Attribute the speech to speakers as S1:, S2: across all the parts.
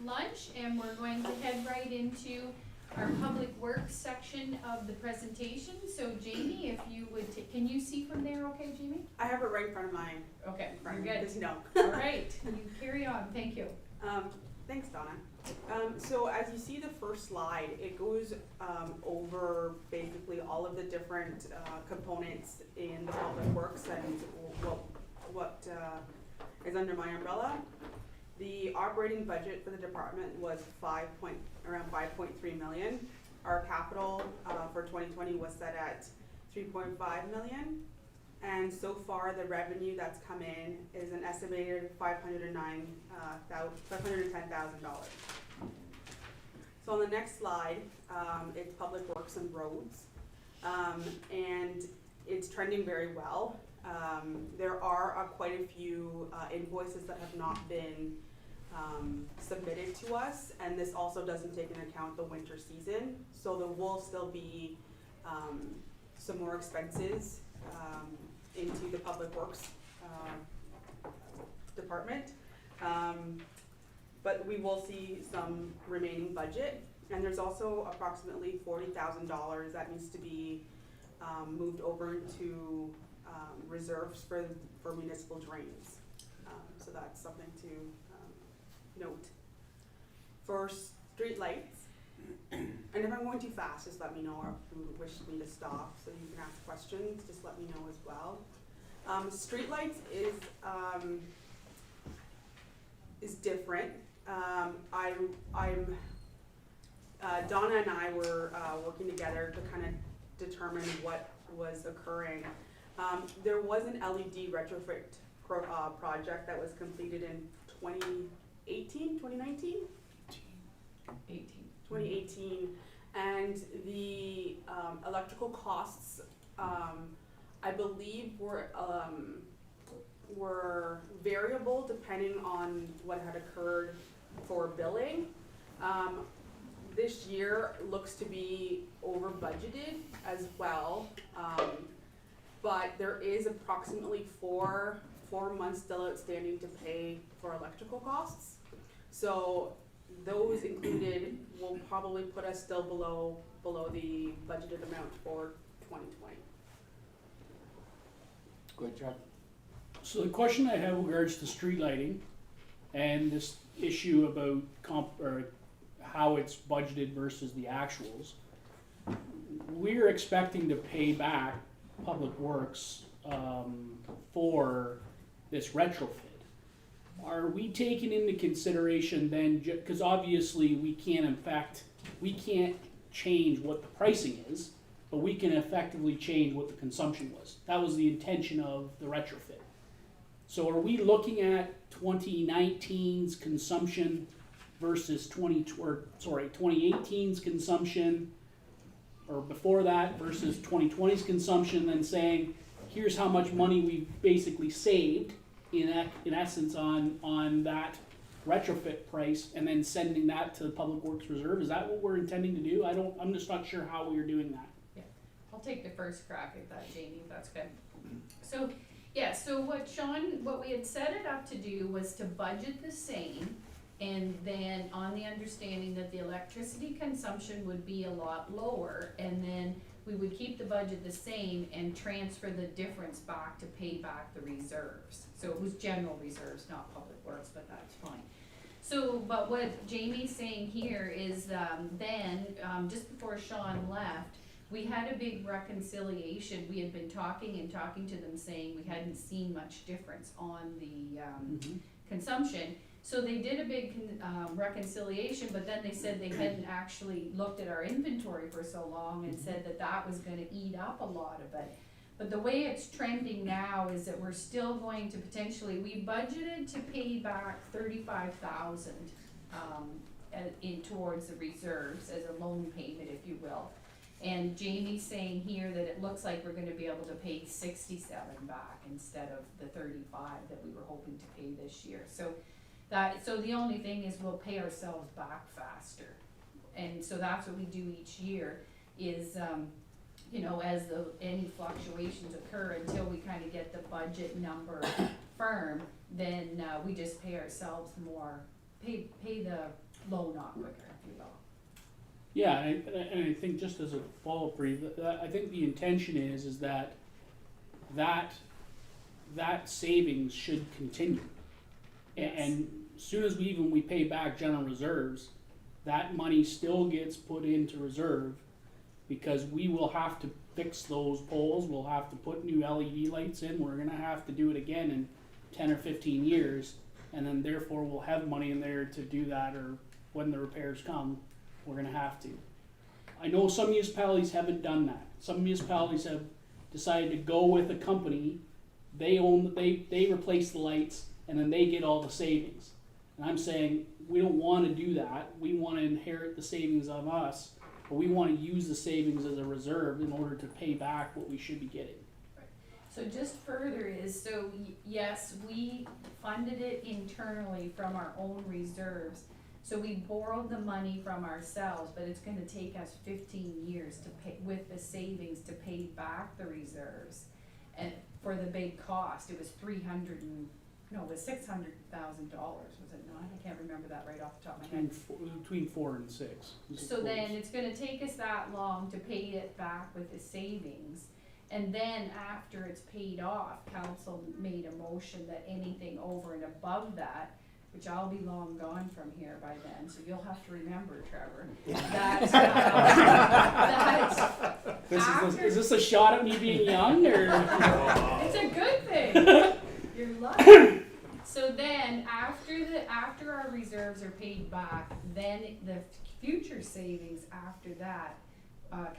S1: lunch, and we're going to head right into our public works section of the presentation. So Jamie, if you would, can you see from there okay, Jamie?
S2: I have it right in front of mine.
S1: Okay,
S2: You're
S1: you're good.
S2: No.
S1: All right, you carry on, thank you.
S2: Thanks, Donna. So as you see the first slide, it goes over basically all of the different components in the public works and what is under my umbrella. The operating budget for the department was around 5.3 million. Our capital for 2020 was set at 3.5 million. And so far, the revenue that's come in is an estimated $510,000. So on the next slide, it's public works and roads, and it's trending very well. There are quite a few invoices that have not been submitted to us, and this also doesn't take into account the winter season. So there will still be some more expenses into the public works department, but we will see some remaining budget, and there's also approximately $40,000 that needs to be moved over into reserves for municipal drains. So that's something to note. For street lights, and if I'm going too fast, just let me know, or if you wish me to stop so you can ask questions, just let me know as well. Streetlights is different. Donna and I were working together to kind of determine what was occurring. There was an LED retrofit project that was completed in 2019? 2018, and the electrical costs, I believe, were variable depending on what had occurred for billing. This year looks to be over budgeted as well, but there is approximately four months still outstanding to pay for electrical costs. So those included will probably put us still below the budgeted amount for 2020.
S3: Good job.
S4: So the question I have in regards to street lighting and this issue about or how it's budgeted versus the actuals, we're expecting to pay back Public Works for this retrofit. Are we taking into consideration then, because obviously we can't change what the pricing is, but we can effectively change what the consumption was. That was the intention of the retrofit. So are we looking at 2019's consumption versus 2018's consumption, or before that versus 2020's consumption, then saying, here's how much money we basically saved in essence on that retrofit price, and then sending that to the Public Works Reserve? Is that what we're intending to do? I'm just not sure how we are doing that.
S1: Yeah, I'll take the first crack at that, Jamie, if that's good. So, yeah, so what we had set it up to do was to budget the same, and then on the understanding that the electricity consumption would be a lot lower, and then we would keep the budget the same and transfer the difference back to pay back the reserves. So it was general reserves, not public works, but that's fine. So, but what Jamie's saying here is just before Sean left, we had a big reconciliation. We had been talking to them, saying we hadn't seen much difference on the consumption. So they did a big reconciliation, but then they said they hadn't actually looked at our inventory for so long and said that was going to eat up a lot of it. But the way it's trending now is that we're still going to potentially, we budgeted to pay back $35,000 towards the reserves as a loan payment, if you will. And Jamie's saying here that it looks like we're going to be able to pay 67 back instead of the 35 that we were hoping to pay this year. So the only thing is we'll pay ourselves back faster. And so that's what we do each year is, as any fluctuations occur, until we kind of get the budget number firm, then we just pay ourselves more, pay the flow not quicker, if you will.
S4: Yeah, and I think just as a follow-up, Bree, I think the intention is that savings should continue.
S1: Yes.
S4: And soon as we pay back general reserves, that money still gets put into reserve, because we will have to fix those poles, we'll have to put new LED lights in, we're gonna have to do it again in 10 or 15 years, and then therefore we'll have money in there to do that, or when the repairs come, we're gonna have to. I know some municipalities haven't done that. Some municipalities have decided to go with a company, they replace the lights, and then they get all the savings. And I'm saying, we don't wanna do that, we wanna inherit the savings of us, but we wanna use the savings as a reserve in order to pay back what we should be getting.
S1: So just further is, so yes, we funded it internally from our own reserves. So we borrowed the money from ourselves, but it's gonna take us 15 years to pay, with the savings, to pay back the reserves. And for the big cost, it was it was $600,000, was it not? I can't remember that right off the top of my head.
S4: Between 4 and 6.
S1: So then it's gonna take us that long to pay it back with the savings. And then after it's paid off, council made a motion that anything over and above that, which I'll be long gone from here by then, so you'll have to remember, Trevor, that,
S4: Is this a shot at me being young, or?
S1: it's a good thing. You're lucky. So then, after our reserves are paid back, then the future savings after that,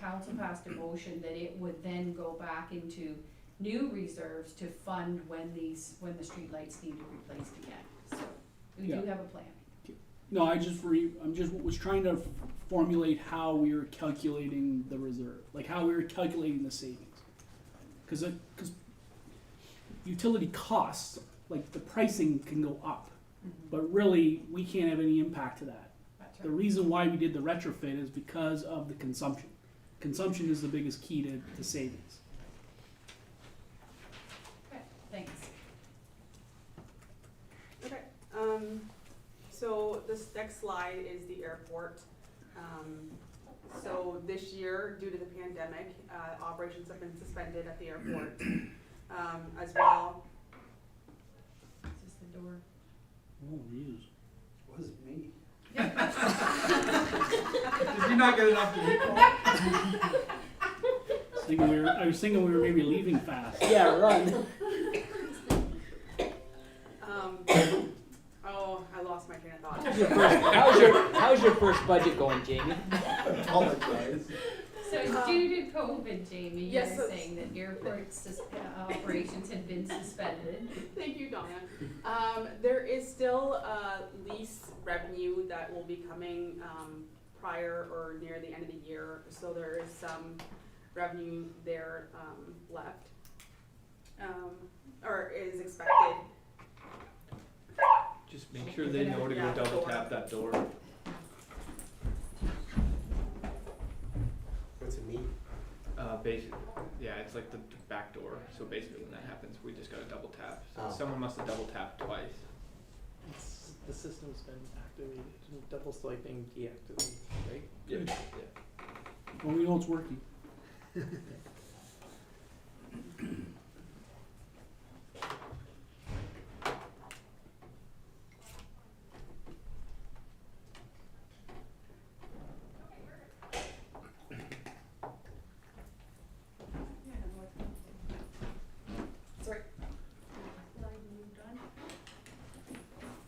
S1: council passed a motion that it would then go back into new reserves to fund when the streetlights need to be replaced again. So we do have a plan.
S4: No, was trying to formulate how we were calculating the reserve, like how we were calculating the savings. Because utility costs, like the pricing can go up, but really we can't have any impact to that.
S1: That's
S4: The
S1: right.
S4: reason why we did the retrofit is because of the consumption. Consumption is the biggest key to savings.
S1: Okay, thanks.
S2: Okay, so this next slide is the airport. So this year, due to the pandemic, operations have been suspended at the airport, as well.
S1: Is this the door?
S4: Oh, geez.
S3: Was it me?
S5: Did you not get enough to eat?
S4: I was thinking we were maybe leaving fast.
S3: Yeah, run.
S2: Oh, I lost my train of thought.
S3: How's your first budget going, Jamie?
S5: Apologize.
S1: So due to COVID, Jamie, you
S2: Yes,
S1: were
S2: so-
S1: saying that airport operations had been suspended.
S2: Thank you, Donna. There is still lease revenue that will be coming prior or near the end of the year, so there is some revenue there left, or is expected.
S5: Just make sure they know to go double tap that door.
S3: What's it mean?
S5: Basically, yeah, it's like the back door. So basically, when that happens, we just gotta double tap. So
S3: Oh.
S5: someone must have double tapped twice.
S6: The system's been activated, double swiping deactivated, right?
S5: Yeah.
S4: Well, we know it's working.
S2: Sorry.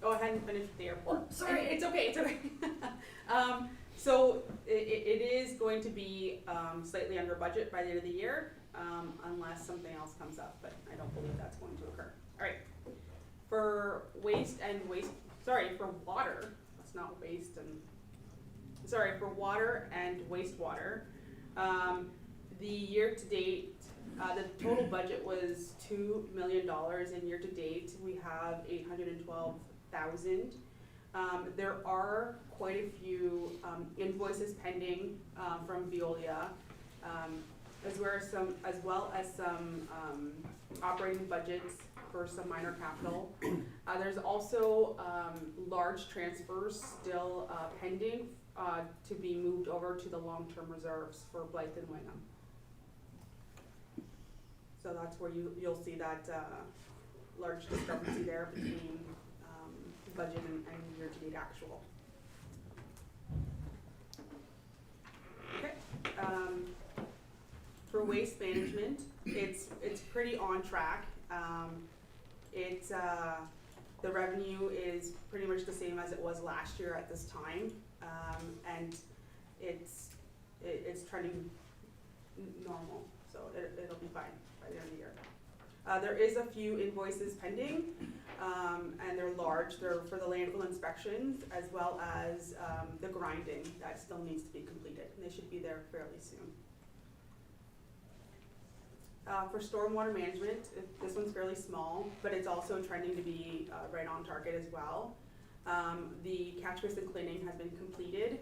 S2: Oh, I hadn't finished the airport.
S1: sorry.
S2: It's okay, it's okay. So it is going to be slightly under budget by the end of the year, unless something else comes up, but I don't believe that's going to occur. All right. For water, that's not waste for water and wastewater, the year to date, the total budget was $2 million, and year to date, we have $812,000. There are quite a few invoices pending from Veolia. as well as some operating budgets for some minor capital. There's also large transfers still pending to be moved over to the long-term reserves for Blythe and Wingham. So that's where you'll see that large discrepancy there between budget and year-to-date actual. Okay. For waste management, it's pretty on track. The revenue is pretty much the same as it was last year at this time, and it's trending normal, so it'll be fine by the end of the year. There is a few invoices pending, and they're large. They're for the landfill inspections as well as the grinding that still needs to be completed, and they should be there fairly soon. For stormwater management, this one's fairly small, but it's also trending to be right on target as well. The catch basin cleaning has been completed,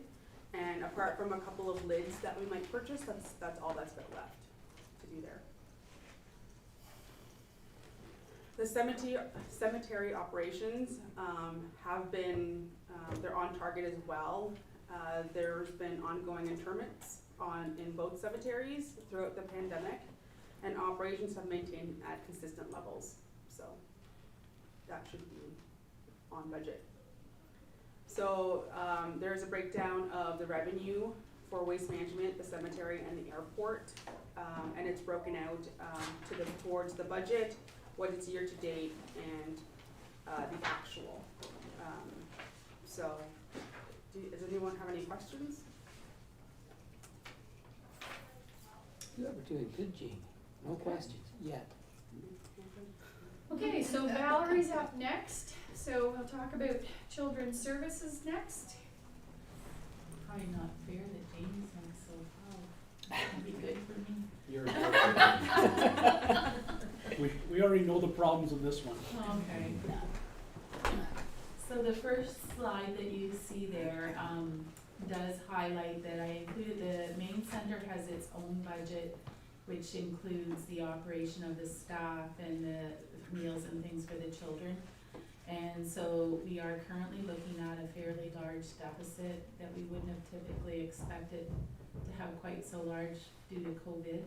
S2: and apart from a couple of lids that we might purchase, that's all that's been left to do there. The cemetery operations have been, they're on target as well. There's been ongoing interments in both cemeteries throughout the pandemic, and operations have maintained at consistent levels. So that should be on budget. So there's a breakdown of the revenue for waste management, the cemetery, and the airport, and it's broken out towards the budget, what it's year to date, and the actual. So does anyone have any questions?
S3: You were doing good, Jamie. No questions yet.
S1: Okay, so Valerie's up next, so we'll talk about children's services next.
S7: Probably not fair that Jamie's next, so that'll be good for me.
S3: You're
S4: We already know the problems of this one.
S7: Okay. So the first slide that you see there does highlight that I included the main center has its own budget, which includes the operation of the staff and the meals and things for the children. And so we are currently looking at a fairly large deficit that we wouldn't have typically expected to have quite so large due to COVID,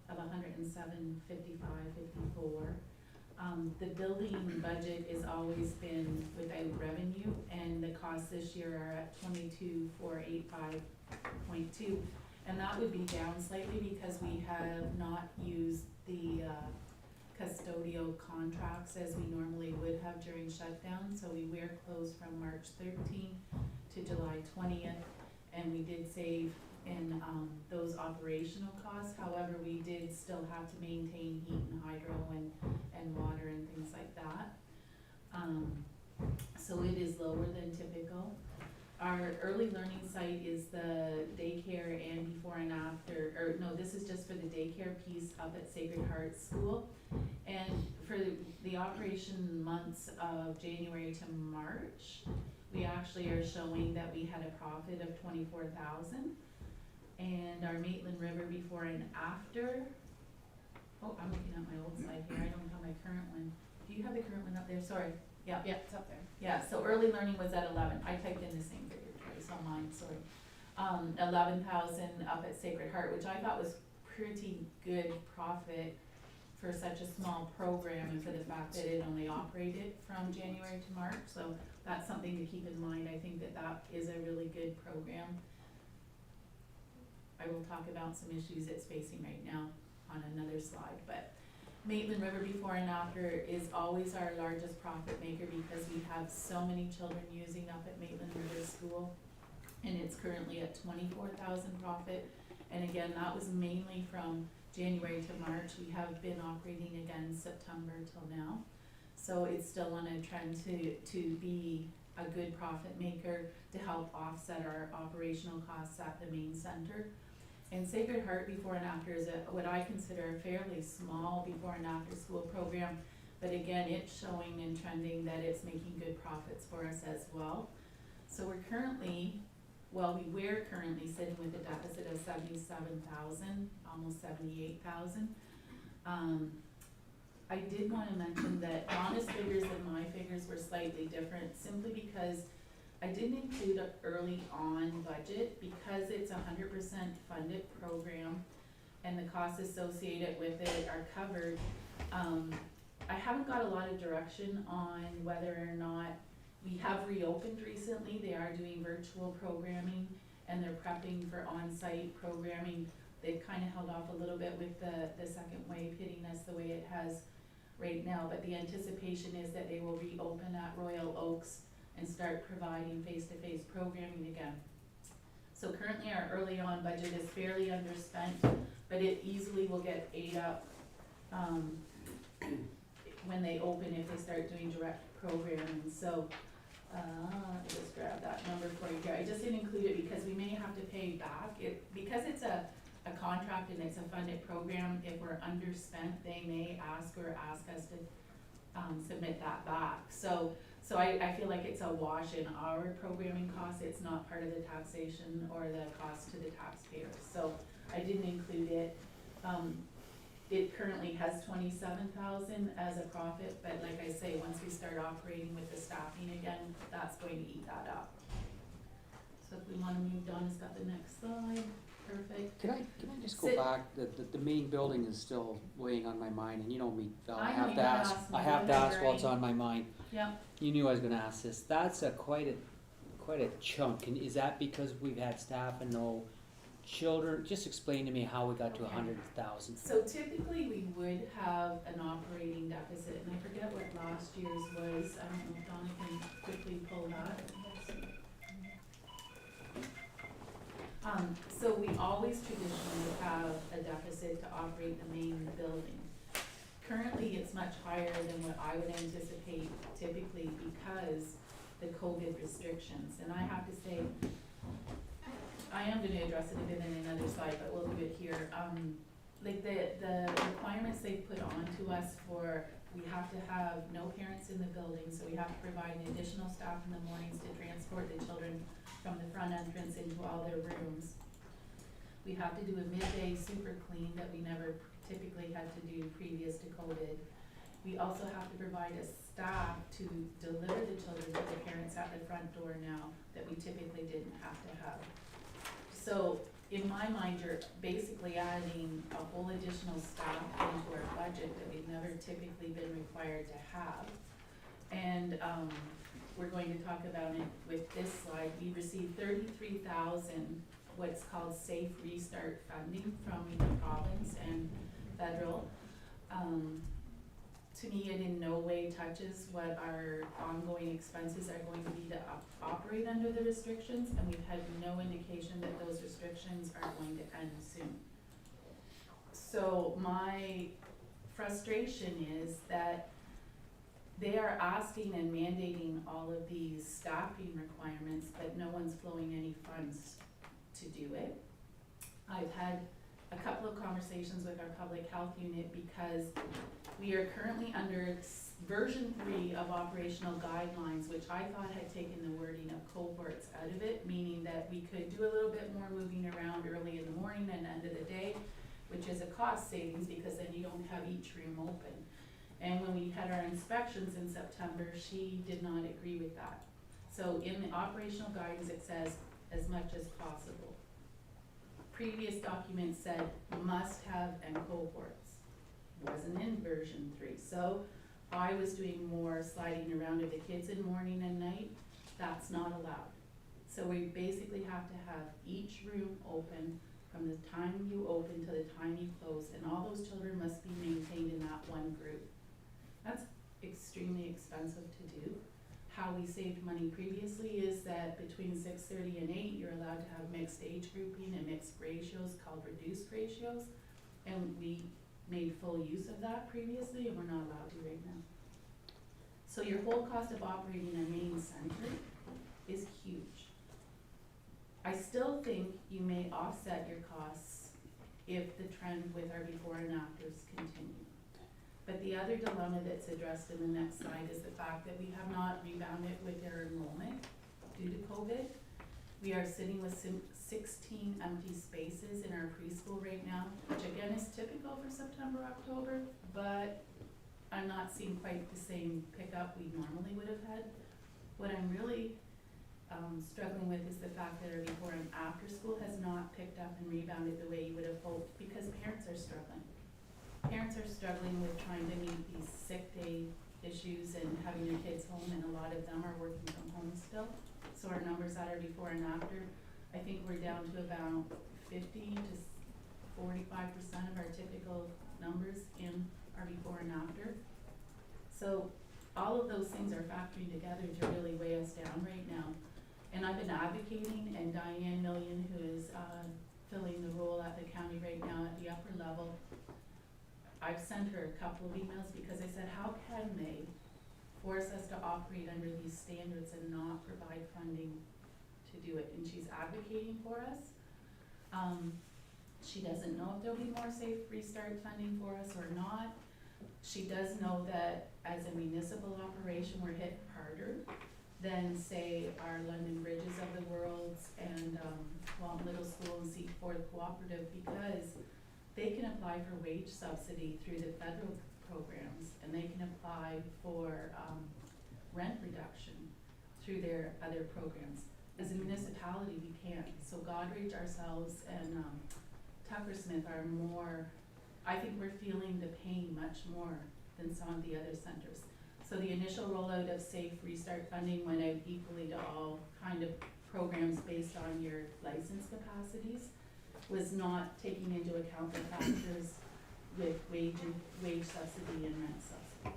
S7: of 107,55,54. The building budget has always been without revenue, and the costs this year are at 22,485.2. And that would be down slightly because we have not used the custodial contracts as we normally would have during shutdown. So we were closed from March 13th to July 20th, and we did save in those operational costs. However, we did still have to maintain heat and hydro and water and things like that. So it is lower than typical. Our early learning site is the daycare and before and after, or no, this is just for the daycare piece up at Sacred Heart School. And for the operation months of January to March, we actually are showing that we had a profit of 24,000. And our Maitland River before and after, oh, I'm looking at my old slide here, I don't have my current one. Do you have the current one up there? Sorry. Yeah,
S1: Yeah, it's up there.
S7: yeah, so early learning was at 11, I typed in the same figure twice on mine, sorry. 11,000 up at Sacred Heart, which I thought was pretty good profit for such a small program and for the fact that it only operated from January to March, so that's something to keep in mind. I think that that is a really good program. I will talk about some issues it's facing right now on another slide, but Maitland River before and after is always our largest profit maker because we have so many children using up at Maitland River School, and it's currently at 24,000 profit. And again, that was mainly from January to March. We have been operating again September till now, so it's still on a trend to be a good profit maker to help offset our operational costs at the main center. And Sacred Heart before and after is what I consider a fairly small before and after school program, but again, it's showing and trending that it's making good profits for us as well. So we're currently well, we're currently sitting with a deficit of 77,000, almost 78,000. I did wanna mention that Donna's figures and my figures were slightly different, simply because I didn't include an early on budget, because it's 100% funded program and the costs associated with it are covered. I haven't got a lot of direction on whether or not, we have reopened recently, they are doing virtual programming and they're prepping for on-site programming. They've kinda held off a little bit with the second wave hitting us the way it has right now, but the anticipation is that they will reopen at Royal Oaks and start providing face-to-face programming again. So currently our early on budget is fairly underspent, but it easily will get ate up, when they open, if they start doing direct programming. So, let me just grab that number for you here. I just didn't include it because we may have to pay back, because it's a contract and it's a funded program. If we're underspent, they may ask us to, submit that back. So I feel like it's a wash in our programming costs, it's not part of the taxation or the cost to the taxpayers, so I didn't include it. It currently has 27,000 as a profit, but like I say, once we start operating with the staffing again, that's going to eat that up. So if we wanna move, Donna's got the next slide, perfect.
S3: Can I just go
S7: Sit-
S3: back, the main building is still weighing on my mind, and you know me, Val,
S7: I
S3: I
S7: know
S3: have
S7: you're
S3: to
S7: gonna
S3: ask,
S7: ask me,
S3: I have
S7: go
S3: to
S7: ahead,
S3: ask what's
S7: Barry.
S3: on my mind.
S7: Yeah,
S3: You knew I was gonna ask this, that's quite a chunk, and is that because we've had staff and no children? Just explain to me how we got to
S7: Okay.
S3: 100,000.
S7: so typically we would have an operating deficit, and I forget what last year's was, I don't know if Donna can quickly pull that. So we always traditionally have a deficit to operate the main building. Currently, it's much higher than what I would anticipate typically because the COVID restrictions, and I have to say, I am gonna address it a bit in another slide, but we'll do it here. Like the requirements they put on to us for, we have to have no parents in the building, so we have to provide an additional staff in the mornings to transport the children from the front entrance into all their rooms. We have to do a midday super clean that we never typically had to do previous to COVID. We also have to provide a staff to deliver the children to the parents at the front door now that we typically didn't have to have. So in my mind, you're basically adding a whole additional staff into our budget that we've never typically been required to have. And we're going to talk about it with this slide. We received 33,000, what's called Safe Restart funding from the province and federal. To me, it in no way touches what our ongoing expenses are going to be to operate under the restrictions, and we've had no indication that those restrictions are going to end soon. So my frustration is that they are asking and mandating all of these staffing requirements, but no one's flowing any funds to do it. I've had a couple of conversations with our public health unit because we are currently under version 3 of operational guidelines, which I thought had taken the wording of cohorts out of it, meaning that we could do a little bit more moving around early in the morning and end of the day, which is a cost savings because then you don't have each room open. And when we had our inspections in September, she did not agree with that. So in the operational guidance, it says as much as possible. Previous documents said must have and cohorts. Wasn't in version 3. So I was doing more sliding around of the kids in morning and night. That's not allowed. So we basically have to have each room open from the time you open to the time you close, and all those children must be maintained in that one group. That's extremely expensive to do. How we saved money previously is that between 6:30 and 8, you're allowed to have mixed age grouping and mixed ratios called reduced ratios. And we made full use of that previously, and we're not allowed to right now. So your whole cost of operating a main center is huge. I still think you may offset your costs if the trend with our before and afters continue. But the other dilemma that's addressed in the next slide is the fact that we have not rebounded with their enrollment due to COVID. We are sitting with 16 empty spaces in our preschool right now, which again is typical for September, October, but I'm not seeing quite the same pickup we normally would have had. What I'm really struggling with is the fact that our before and after school has not picked up and rebounded the way you would have hoped, because parents are struggling. Parents are struggling with trying to meet these sick day issues and having their kids home, and a lot of them are working from home still. So our numbers that are before and after, I think we're down to about 50 to 45% of our typical numbers in our before and after. So all of those things are factoring together to really weigh us down right now. And I've been advocating, and Diane Million, who is filling the role at the county right now at the upper level, I've sent her a couple of emails because I said, how can they force us to operate under these standards and not provide funding to do it? And she's advocating for us. She doesn't know if there'll be more Safe Restart funding for us or not. She does know that as a municipal operation, we're hit harder than, say, our London Bridges of the world and Walton Middle School and Seaforth Cooperative, because they can apply for wage subsidy through the federal programs, and they can apply for rent reduction through their other programs. As a municipality, we can't. So Goderich, ourselves, and Tucker Smith are more, I think we're feeling the pain much more than some of the other centers. So the initial rollout of Safe Restart funding went out equally to all kind of programs based on your license capacities, was not taking into account the factors with wage subsidy and rent subsidy.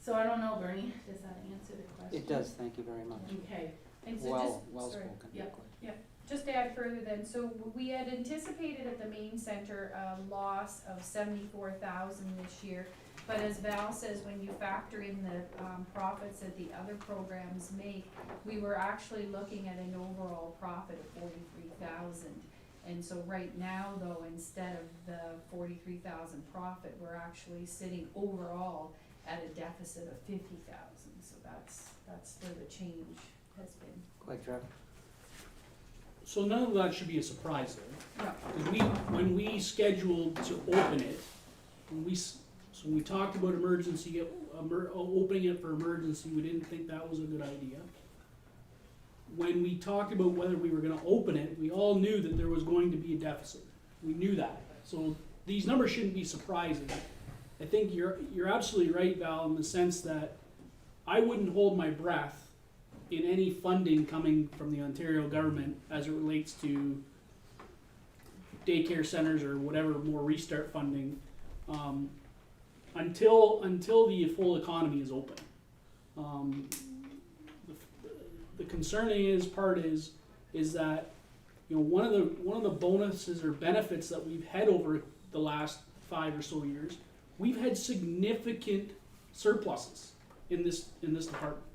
S7: So I don't know, Bernie, does that answer the question?
S3: It does, thank you very much.
S7: Okay.
S1: And so
S3: Well
S1: sorry.
S3: spoken.
S7: Yep.
S1: Just to add further then, so we had anticipated at the main center a loss of 74,000 this year. But as Val says, when you factor in the profits that the other programs make, we were actually looking at an overall profit of 43,000. And so right now though, instead of the 43,000 profit, we're actually sitting overall at a deficit of 50,000. So that's where the change has been.
S3: Quite Trev.
S4: So none of that should be a surprise there.
S1: No.
S4: Because when we scheduled to open it, so we talked about emergency, opening it for emergency, we didn't think that was a good idea. When we talked about whether we were gonna open it, we all knew that there was going to be a deficit. We knew that. So these numbers shouldn't be surprising. I think you're absolutely right, Val, in the sense that I wouldn't hold my breath in any funding coming from the Ontario government as it relates to daycare centers or whatever more restart funding, until the full economy is open. The concerning part is that, you know, one of the bonuses or benefits that we've had over the last 5 or so years, we've had significant surpluses in this department.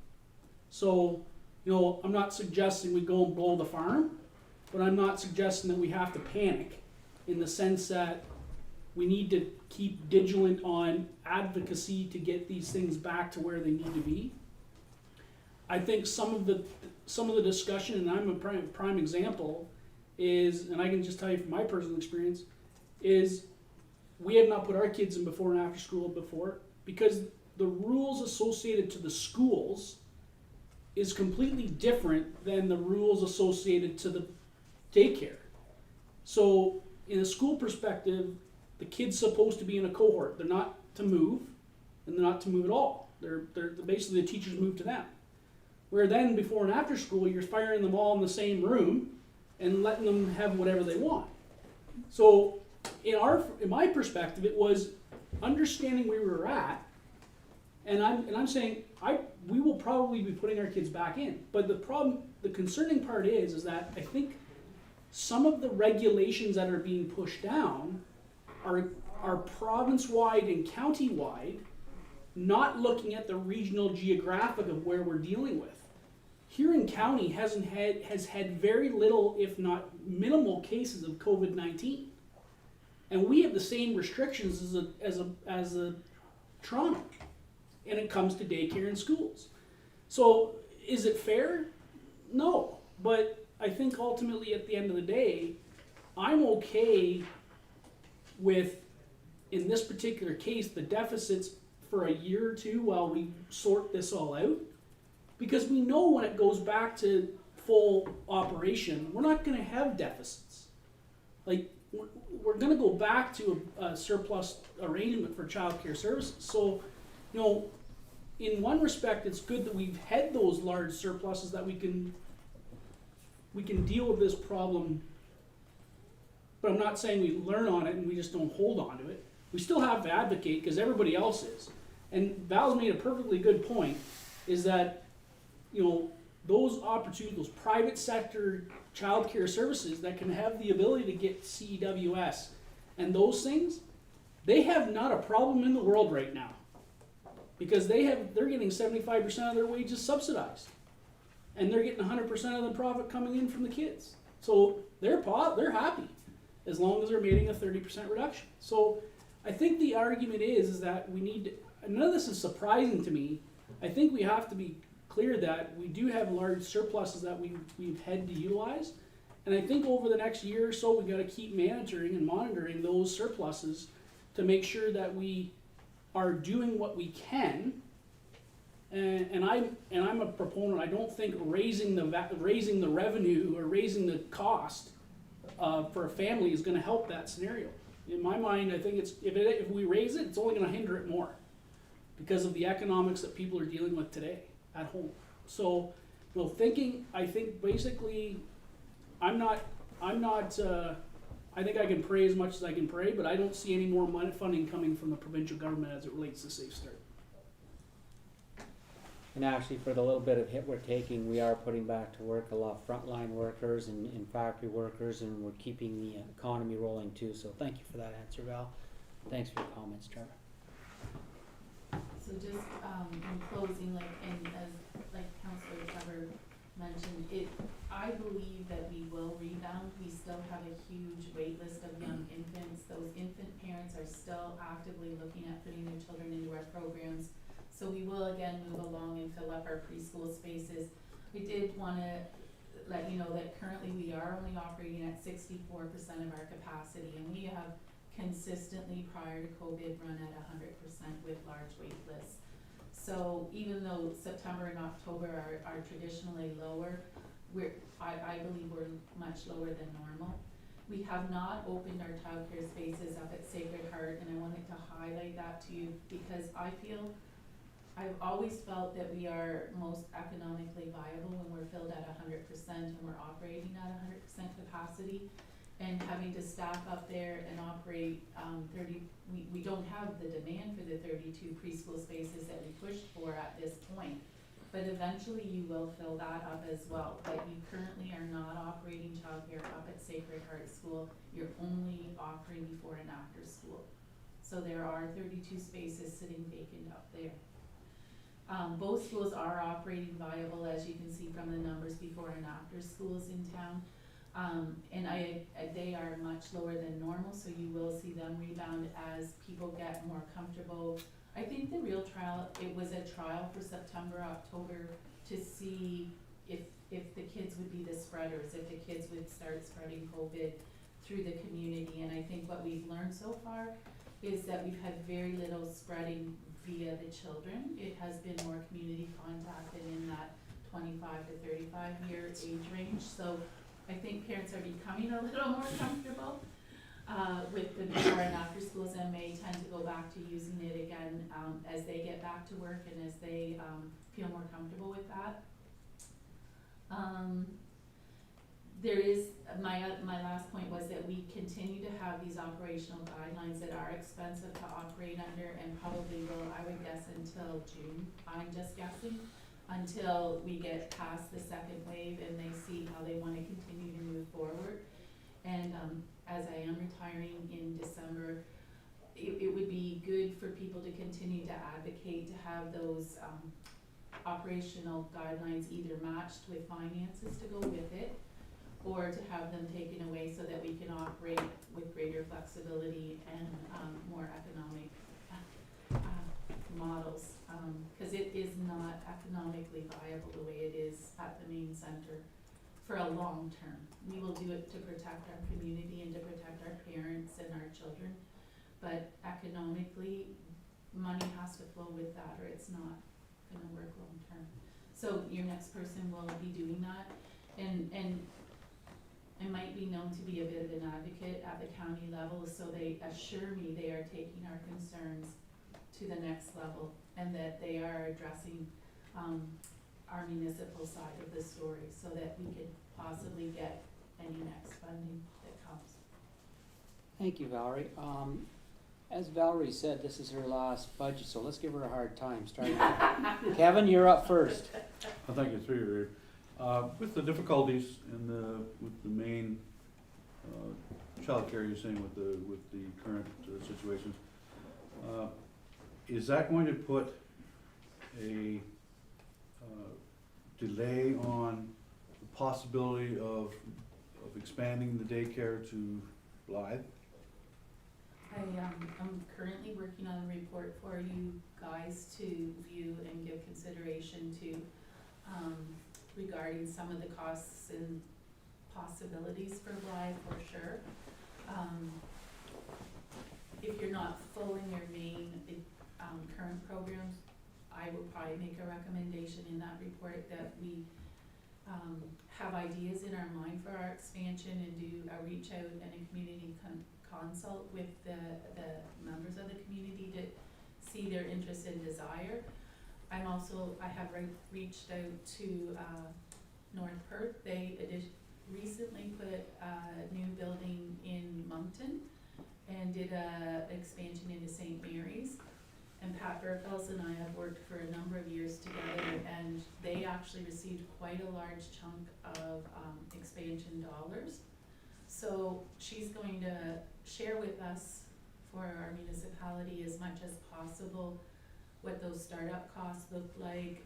S4: So, you know, I'm not suggesting we go and blow the farm, but I'm not suggesting that we have to panic, in the sense that we need to keep vigilant on advocacy to get these things back to where they need to be. I think some of the discussion, and I'm a prime example, is, and I can just tell you from my personal experience, is we have not put our kids in before and after school before, because the rules associated to the schools is completely different than the rules associated to the daycare. So in a school perspective, the kid's supposed to be in a cohort. They're not to move, and they're not to move at all. They're basically the teachers move to them. Where then before and after school, you're firing them all in the same room and letting them have whatever they want. So in my perspective, it was understanding where we were at, and I'm saying we will probably be putting our kids back in. But the concerning part is that I think some of the regulations that are being pushed down are province-wide and county-wide, not looking at the regional geographic of where we're dealing with. Huron County has had very little, if not minimal, cases of COVID-19, and we have the same restrictions as a Toronto, and it comes to daycare and schools. So is it fair? No, but I think ultimately at the end of the day, I'm okay with, in this particular case, the deficits for a year or two while we sort this all out. Because we know when it goes back to full operation, we're not gonna have deficits. Like, we're gonna go back to a surplus arrangement for childcare services. So, you know, in one respect, it's good that we've had those large surpluses that we can deal with this problem. But I'm not saying we learn on it and we just don't hold on to it. We still have to advocate because everybody else is. And Val's made a perfectly good point, is that, you know, those opportunities, those private sector childcare services that can have the ability to get CEWS and those things, they have not a problem in the world right now. Because they're getting 75% of their wages subsidized. And they're getting 100% of the profit coming in from the kids. So they're happy as long as they're making a 30% reduction. So I think the argument is that we need to, none of this is surprising to me. I think we have to be clear that we do have large surpluses that we've had to utilize. And I think over the next year or so, we've got to keep monitoring and monitoring those surpluses to make sure that we are doing what we can. And I'm a proponent. I don't think raising the revenue or raising the cost for a family is going to help that scenario. In my mind, I think if we raise it, it's only going to hinder it more because of the economics that people are dealing with today at home. So, you know, I think basically, I think I can pray as much as I can pray, but I don't see any more money funding coming from the provincial government as it relates to Safe Start.
S3: And actually, for the little bit of hit we're taking, we are putting back to work a lot of frontline workers and factory workers, and we're keeping the economy rolling too. So thank you for that answer, Val. Thanks for your comments, Trevor.
S7: So just in closing, like Councillor Trevor mentioned, I believe that we will rebound. We still have a huge wait list of young infants. Those infant parents are still actively looking at putting their children into our programs. So we will again move along and fill up our preschool spaces. We did want to let you know that currently we are only operating at 64% of our capacity, and we have consistently prior to COVID run at 100% with large wait lists. So even though September and October are traditionally lower, I believe we're much lower than normal. We have not opened our childcare spaces up at Sacred Heart, and I wanted to highlight that to you because I've always felt that we are most economically viable when we're filled at 100% and we're operating at 100% capacity. And having to staff up there and operate 30, we don't have the demand for the 32 preschool spaces that we pushed for at this point. But eventually you will fill that up as well. But you currently are not operating childcare up at Sacred Heart School. You're only offering before and after school. So there are 32 spaces sitting vacant up there. Both schools are operating viable, as you can see from the numbers before and after schools in town. And they are much lower than normal, so you will see them rebound as people get more comfortable. I think the real trial, it was a trial for September, October to see if the kids would be the spreaders, if the kids would start spreading COVID through the community. And I think what we've learned so far is that we've had very little spreading via the children. It has been more community contact and in that 25 to 35 year age range. So I think parents are becoming a little more comfortable with the before and after schools, and may tend to go back to using it again as they get back to work and as they feel more comfortable with that. There is, my last point was that we continue to have these operational guidelines that are expensive to operate under and probably will, I would guess, until June. I'm just guessing. Until we get past the second wave and they see how they want to continue to move forward. And as I am retiring in December, it would be good for people to continue to advocate to have those operational guidelines either matched with finances to go with it, or to have them taken away so that we can operate with greater flexibility and more economic models. cause it is not economically viable the way it is at the main center for a long term. We will do it to protect our community and to protect our parents and our children, but economically, money has to flow with that or it's not gonna work long term. So your next person will be doing that, and I might be known to be a bit of an advocate at the county level, so they assure me they are taking our concerns to the next level and that they are addressing our municipal side of the story so that we could possibly get any next funding that comes.
S3: Thank you, Valerie. As Valerie said, this is her last budget, so let's give her a hard time, starting. Kevin, you're up first.
S8: Well, thank you, through your, with the difficulties in with the main, childcare, you're saying with the current situations, is that going to put a, delay on the possibility of expanding the daycare to Blythe?
S7: I'm currently working on a report for you guys to view and give consideration to, regarding some of the costs and possibilities for Blythe for sure. If you're not full in your main, current programs, I will probably make a recommendation in that report that we, have ideas in our mind for our expansion and do a reach out and a community consult with the members of the community to see their interest and desire. I have reached out to North Perth. They recently put a new building in Moncton and did a expansion into St. Mary's. And Pat Burfels and I have worked for a number of years together, and they actually received quite a large chunk of expansion dollars. So she's going to share with us for our municipality as much as possible what those startup costs look like,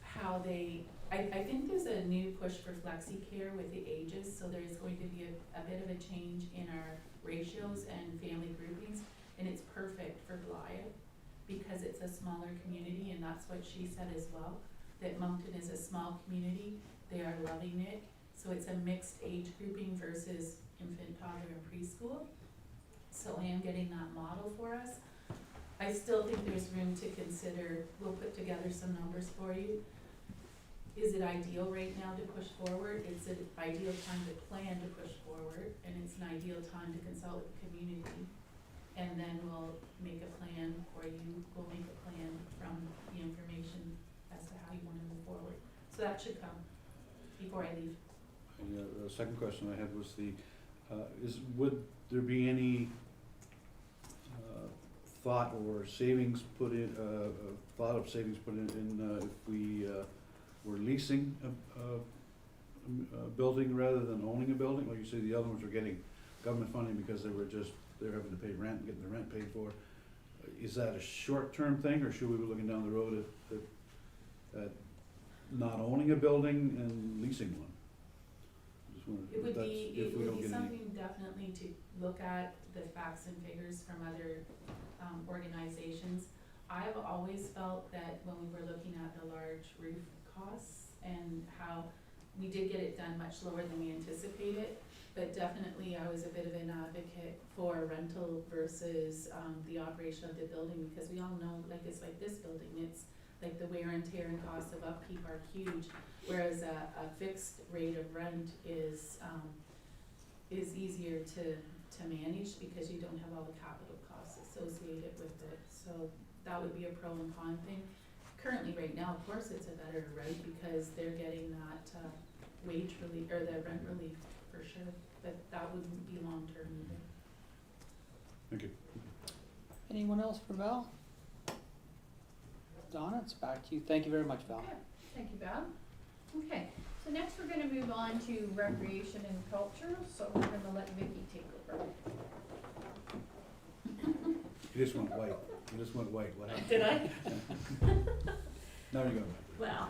S7: how they, I think there's a new push for flexi-care with the ages, so there's going to be a bit of a change in our ratios and family groupings, and it's perfect for Blythe because it's a smaller community, and that's what she said as well, that Moncton is a small community, they are loving it, so it's a mixed age grouping versus infant, toddler, and preschool. So I am getting that model for us. I still think there's room to consider, we'll put together some numbers for you. Is it ideal right now to push forward? It's an ideal time to plan to push forward, and it's an ideal time to consult with the community. And then we'll make a plan for you, we'll make a plan from the information as to how you wanna move forward. So that should come before I leave.
S8: And, the second question I had was would there be any thought or savings put in, thought of savings put in if we were leasing a building rather than owning a building? Like you say, the other ones were getting government funding because they're having to pay rent, getting the rent paid for. Is that a short-term thing, or should we be looking down the road at not owning a building and leasing one? Just wondering
S7: It
S8: if
S7: would
S8: that's,
S7: be,
S8: if
S7: it
S8: we
S7: would
S8: don't
S7: be
S8: get any.
S7: something definitely to look at the facts and figures from other organizations. I've always felt that when we were looking at the large roof costs and how we did get it done much lower than we anticipated, but definitely I was a bit of an advocate for rental versus the operation of the building, because we all know, like it's like this building, it's like the wear and tear and cost of upkeep are huge, whereas a fixed rate of rent is easier to manage because you don't have all the capital costs associated with it. So that would be a pro and con thing. Currently, right now, of course, it's a better rate because they're getting that wage relief, or the rent relief for sure, but that wouldn't be long-term either.
S8: Thank you.
S3: Anyone else for Val? Donna, it's back to you. Thank you very much, Val.
S1: Okay, thank you, Val. Okay, so next we're gonna move on to recreation and culture, so we're gonna let Vicky take over.
S8: You just went white. You just went white. What happened?
S9: Did I?
S8: Now you're going back.
S9: Well,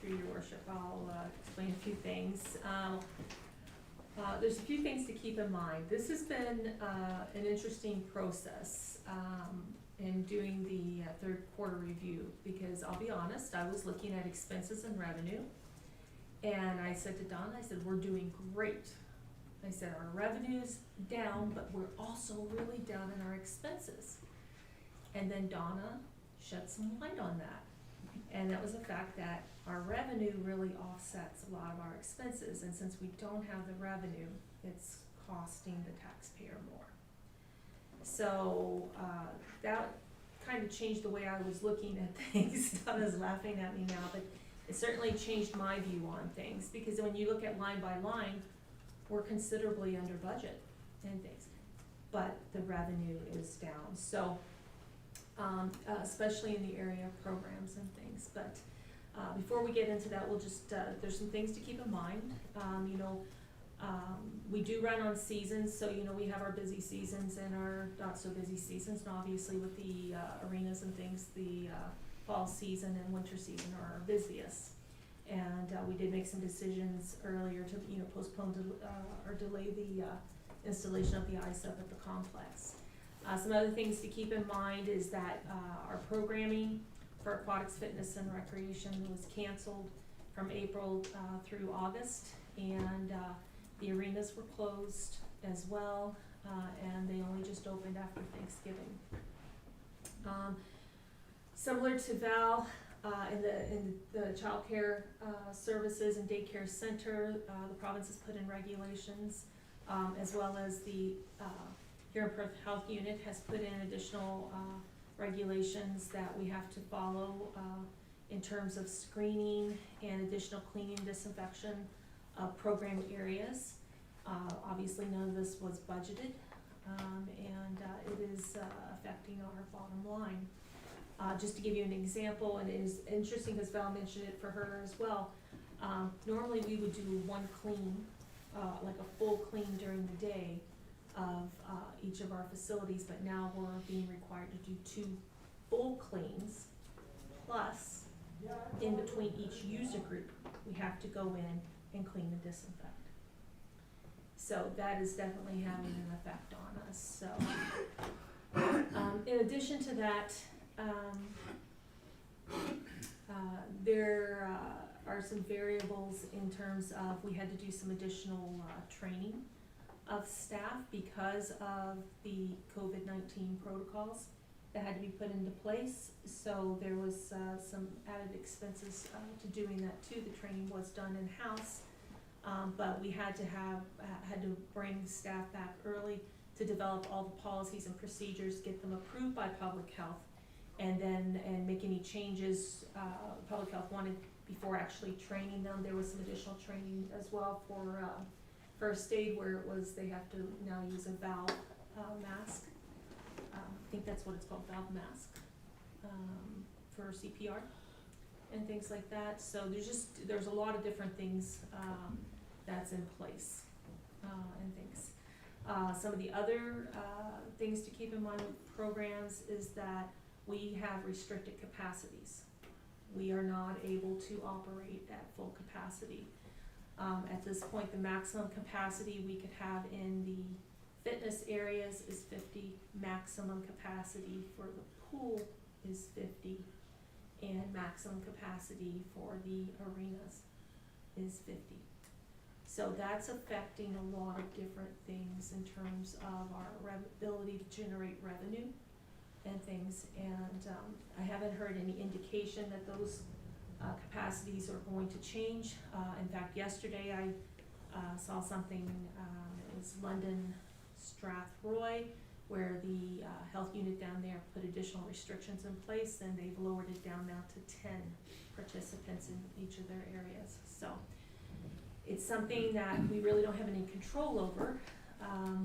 S9: through your worship, I'll explain a few things. There's a few things to keep in mind. This has been an interesting process. in doing the third quarter review, because I'll be honest, I was looking at expenses and revenue. And I said to Don, I said, we're doing great. I said, our revenue's down, but we're also really down in our expenses. And then Donna shed some light on that. And that was the fact that our revenue really offsets a lot of our expenses, and since we don't have the revenue, it's costing the taxpayer more. So, that kind of changed the way I was looking at things. Donna's laughing at me now, but it certainly changed my view on things, because when you look at line by line, we're considerably under budget and things, but the revenue is down. So, especially in the area of programs and things. But before we get into that, we'll just, there's some things to keep in mind. We do run on seasons, so we have our busy seasons and our not so busy seasons, and obviously with the arenas and things, the fall season and winter season are our busiest. And we did make some decisions earlier to postpone or delay the installation of the ice up at the complex. Some other things to keep in mind is that our programming for aquatics, fitness, and recreation was canceled from April through August, and the arenas were closed as well, and they only just opened after Thanksgiving. Similar to Val, in the child care services and daycare center, the province has put in regulations, as well as the Here in Perth Health Unit has put in additional regulations that we have to follow in terms of screening and additional cleaning and disinfection of program areas. Obviously none of this was budgeted, and it is affecting our bottom line. Just to give you an example, and it is interesting because Val mentioned it for her as well, normally we would do one clean, like a full clean during the day of each of our facilities, but now we're being required to do 2 full cleans, plus in between each user group, we have to go in and clean and disinfect. So that is definitely having an effect on us. So in addition to that, there are some variables in terms of we had to do some additional training of staff because of the COVID-19 protocols that had to be put into place. So there was some added expenses to doing that too. The training was done in-house, but we had to bring staff back early to develop all the policies and procedures, get them approved by public health, and make any changes public health wanted before actually training them. There was some additional training as well for first aid, where it was they have to now use a valve mask. I think that's what it's called, valve mask, for CPR and things like that. So there's a lot of different things that's in place and things. Some of the other things to keep in mind with programs is that we have restricted capacities. We are not able to operate at full capacity. At this point, the maximum capacity we could have in the fitness areas is 50, maximum capacity for the pool is 50, and maximum capacity for the arenas is 50. So that's affecting a lot of different things in terms of our ability to generate revenue and things, and I haven't heard any indication that those capacities are going to change. In fact, yesterday I saw something, it was London Strathroy, where the health unit down there put additional restrictions in place, and they've lowered it down now to 10 participants in each of their areas. So it's something that we really don't have any control over,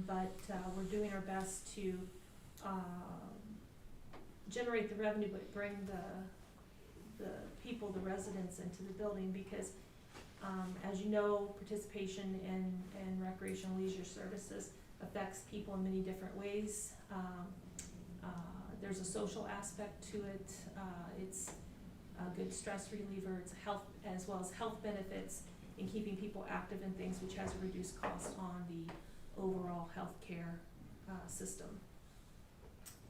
S9: but we're doing our best to generate the revenue, but bring the people, the residents into the building, because as you know, participation in recreational leisure services affects people in many different ways. There's a social aspect to it. It's a good stress reliever. It's a health, as well as health benefits in keeping people active in things, which has a reduced cost on the overall healthcare system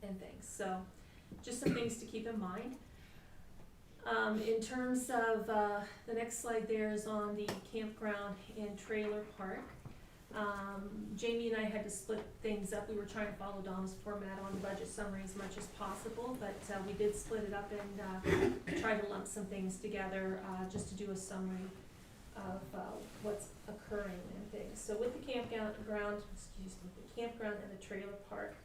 S9: and things. So just some things to keep in mind. In terms of, the next slide there is on the campground and trailer park. Jamie and I had to split things up. We were trying to follow Don's format on the budget summary as much as possible, but we did split it up and try to lump some things together just to do a summary of what's occurring and things. So with the campground, the campground and the trailer park,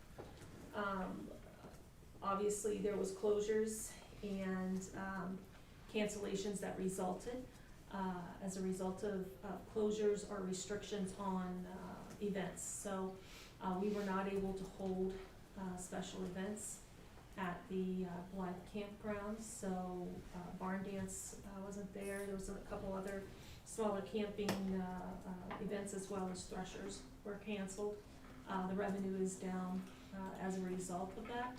S9: obviously there was closures and cancellations that resulted. As a result of closures or restrictions on events. So we were not able to hold special events at the Blythe campground. So barn dance wasn't there. There was a couple other smaller camping events as well as threshers were canceled. The revenue is down as a result of that.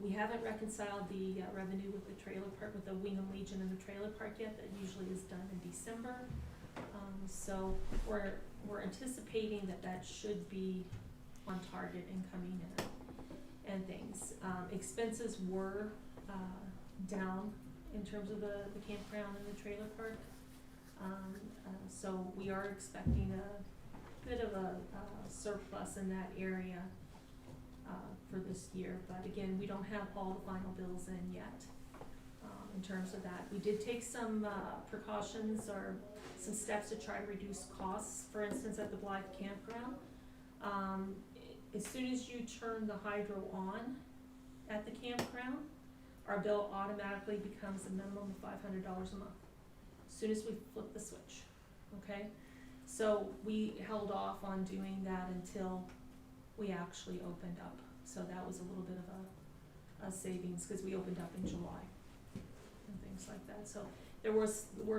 S9: We haven't reconciled the revenue with the trailer park, with the Wingham Legion and the trailer park yet. That usually is done in December. So we're anticipating that should be on target and coming in and things. Expenses were down in terms of the campground and the trailer park. So we are expecting a bit of a surplus in that area for this year, but again, we don't have all the final bills in yet in terms of that. We did take some precautions or some steps to try to reduce costs. For instance, at the Blythe campground, as soon as you turn the hydro on at the campground, our bill automatically becomes a minimum of $500 a month, as soon as we flip the switch, okay? So we held off on doing that until we actually opened up. So that was a little bit of a savings, because we opened up in July and things like that. So there were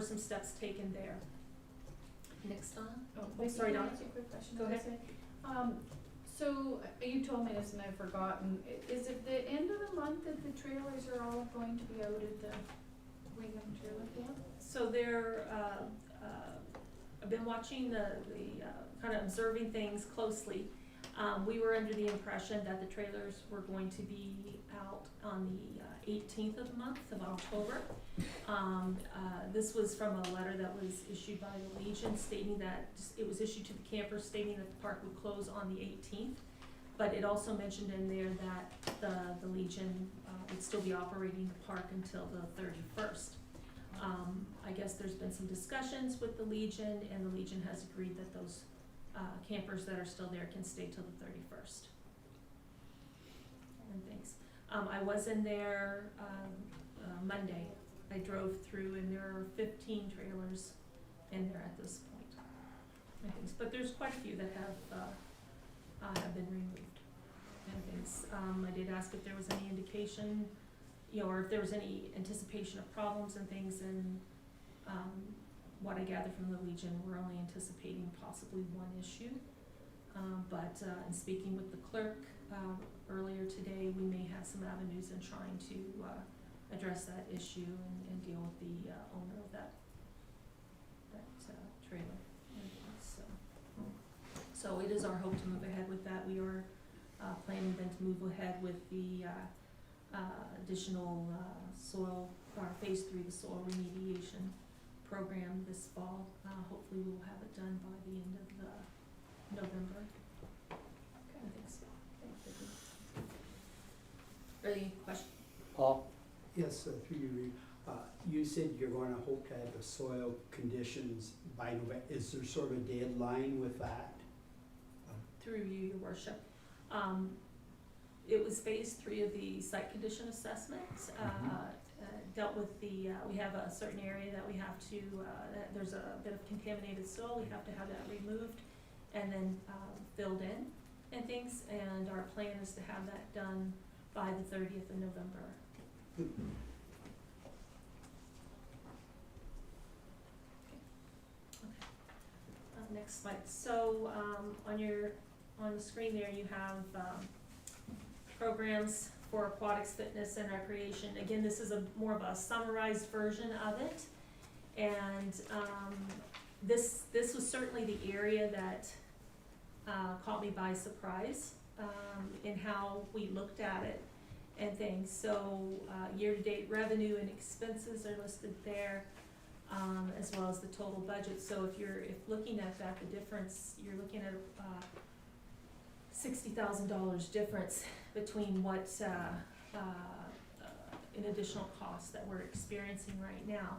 S9: some steps taken there. Next on.
S1: Oh,
S9: sorry,
S1: can I
S9: Donna.
S1: ask you a quick question?
S9: Go ahead.
S1: So you told me this and I've forgotten. Is it the end of the month that the trailers are all going to be out at the Wingham Trailer Camp?
S9: So they're, I've been watching the kind of observing things closely. We were under the impression that the trailers were going to be out on the 18th of the month of October. This was from a letter that was issued by the Legion stating that it was issued to the campers stating that the park would close on the 18th. But it also mentioned in there that the Legion would still be operating the park until the 31st. I guess there's been some discussions with the Legion, and the Legion has agreed that those campers that are still there can stay till the 31st. And things. I was in there Monday. I drove through, and there are 15 trailers in there at this point. And things. But there's quite a few that have been removed. And things. I did ask if there was any indication, or if there was any anticipation of problems and things, and what I gathered from the Legion, we're only anticipating possibly one issue. But in speaking with the clerk earlier today, we may have some avenues in trying to address that issue and deal with the owner of that trailer. So it is our hope to move ahead with that. We are planning then to move ahead with the additional soil, or phase 3, the soil remediation program this fall. Hopefully we'll have it done by the end of November. I think so. Any question?
S3: Paul?
S10: Yes, through you, you said you're going to hope to have the soil conditions by November. Is there sort of a deadline with that?
S9: Through you, your worship. It was phase 3 of the site condition assessment. Dealt with the, we have a certain area that we have to, there's a bit of contaminated soil, we have to have that removed and then filled in and things, and our plan is to have that done by the 30th of November. Next slide. So on the screen there you have programs for aquatics, fitness, and recreation. Again, this is more of a summarized version of it, and this was certainly the area that caught me by surprise in how we looked at it and things. So, year-to-date revenue and expenses are listed there, as well as the total budget. So if looking at that, the difference, you're looking at, $60,000 difference between what, in additional costs that we're experiencing right now.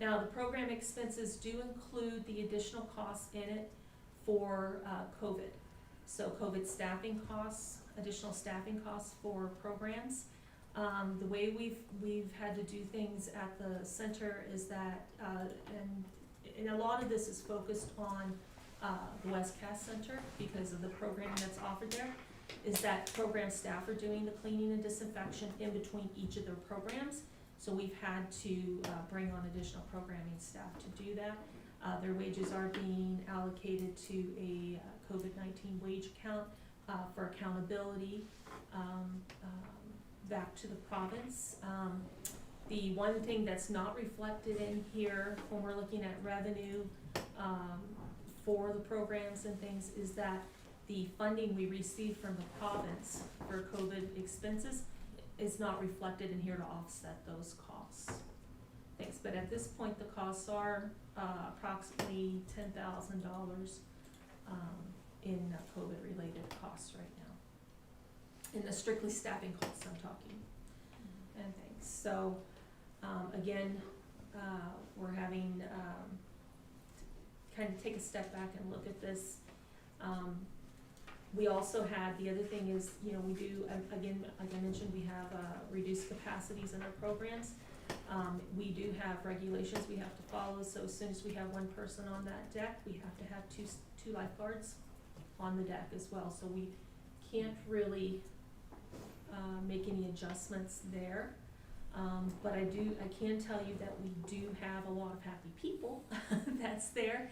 S9: Now, the program expenses do include the additional costs in it for, COVID. So COVID staffing costs, additional staffing costs for programs. The way we've had to do things at the center is that, and a lot of this is focused on, the West Cass Center because of the programming that's offered there, is that program staff are doing the cleaning and disinfection in between each of their programs. So we've had to, bring on additional programming staff to do that. Their wages are being allocated to a COVID-19 wage account, for accountability, back to the province. The one thing that's not reflected in here when we're looking at revenue, for the programs and things is that the funding we receive from the province for COVID expenses is not reflected in here to offset those costs. Thanks, but at this point, the costs are, approximately $10,000, in COVID-related costs right now. In the strictly staffing costs I'm talking, and things. So, again, we're having, kind of take a step back and look at this. We also had, the other thing is, you know, we do, again, like I mentioned, we have, reduced capacities in our programs. We do have regulations we have to follow, so as soon as we have one person on that deck, we have to have two lifeguards on the deck as well, so we can't really, make any adjustments there. But I can tell you that we do have a lot of happy people that's there.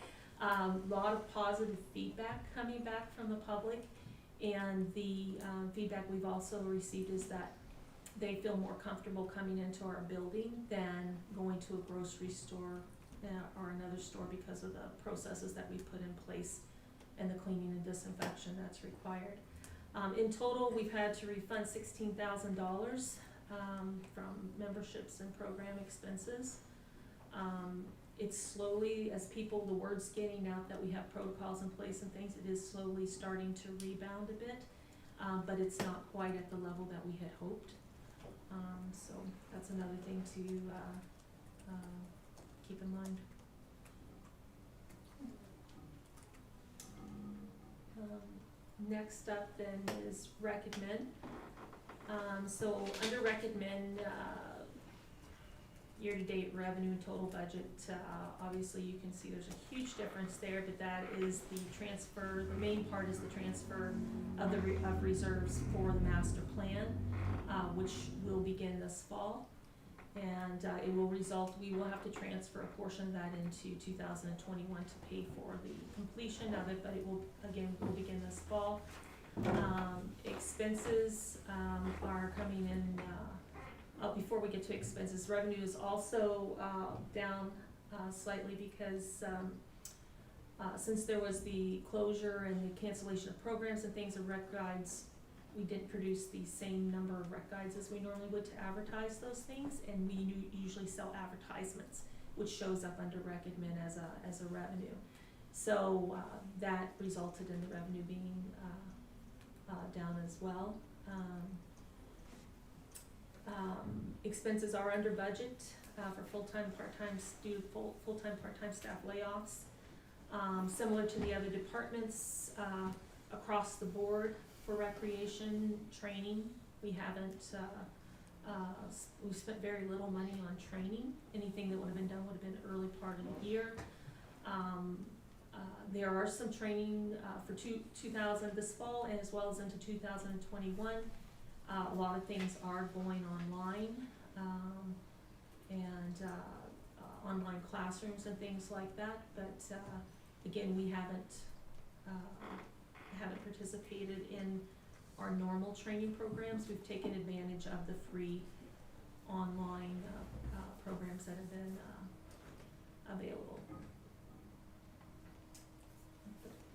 S9: Lot of positive feedback coming back from the public, and the, feedback we've also received is that they feel more comfortable coming into our building than going to a grocery store, or another store because of the processes that we put in place and the cleaning and disinfection that's required. In total, we've had to refund $16,000 from memberships and program expenses. It's slowly, as people, the word's getting out that we have protocols in place and things, it is slowly starting to rebound a bit, but it's not quite at the level that we had hoped. So that's another thing to keep in mind. Next up then is recommend. So under recommend, year-to-date revenue and total budget, obviously you can see there's a huge difference there, but that is the transfer, the main part is the transfer of the of reserves for the master plan, which will begin this fall. And it will result, we will have to transfer a portion of that into 2021 to pay for the completion of it, but it will, again, will begin this fall. Expenses are coming in, before we get to expenses, revenue is also down slightly because since there was the closure and the cancellation of programs and things, of rec guides, we didn't produce the same number of rec guides as we normally would to advertise those things, and we usually sell advertisements, which shows up under rec admin as a revenue. So that resulted in the revenue being down as well. Expenses are under budget for full-time, part-time, full-time, part-time staff layoffs. Similar to the other departments across the board for recreation training, we haven't, we've spent very little money on training. Anything that would have been done would have been early part of the year. There are some training for 2000 this fall and as well as into 2021. A lot of things are going online, and online classrooms and things like that, but again, we haven't participated in our normal training programs. We've taken advantage of the free online programs that have been available.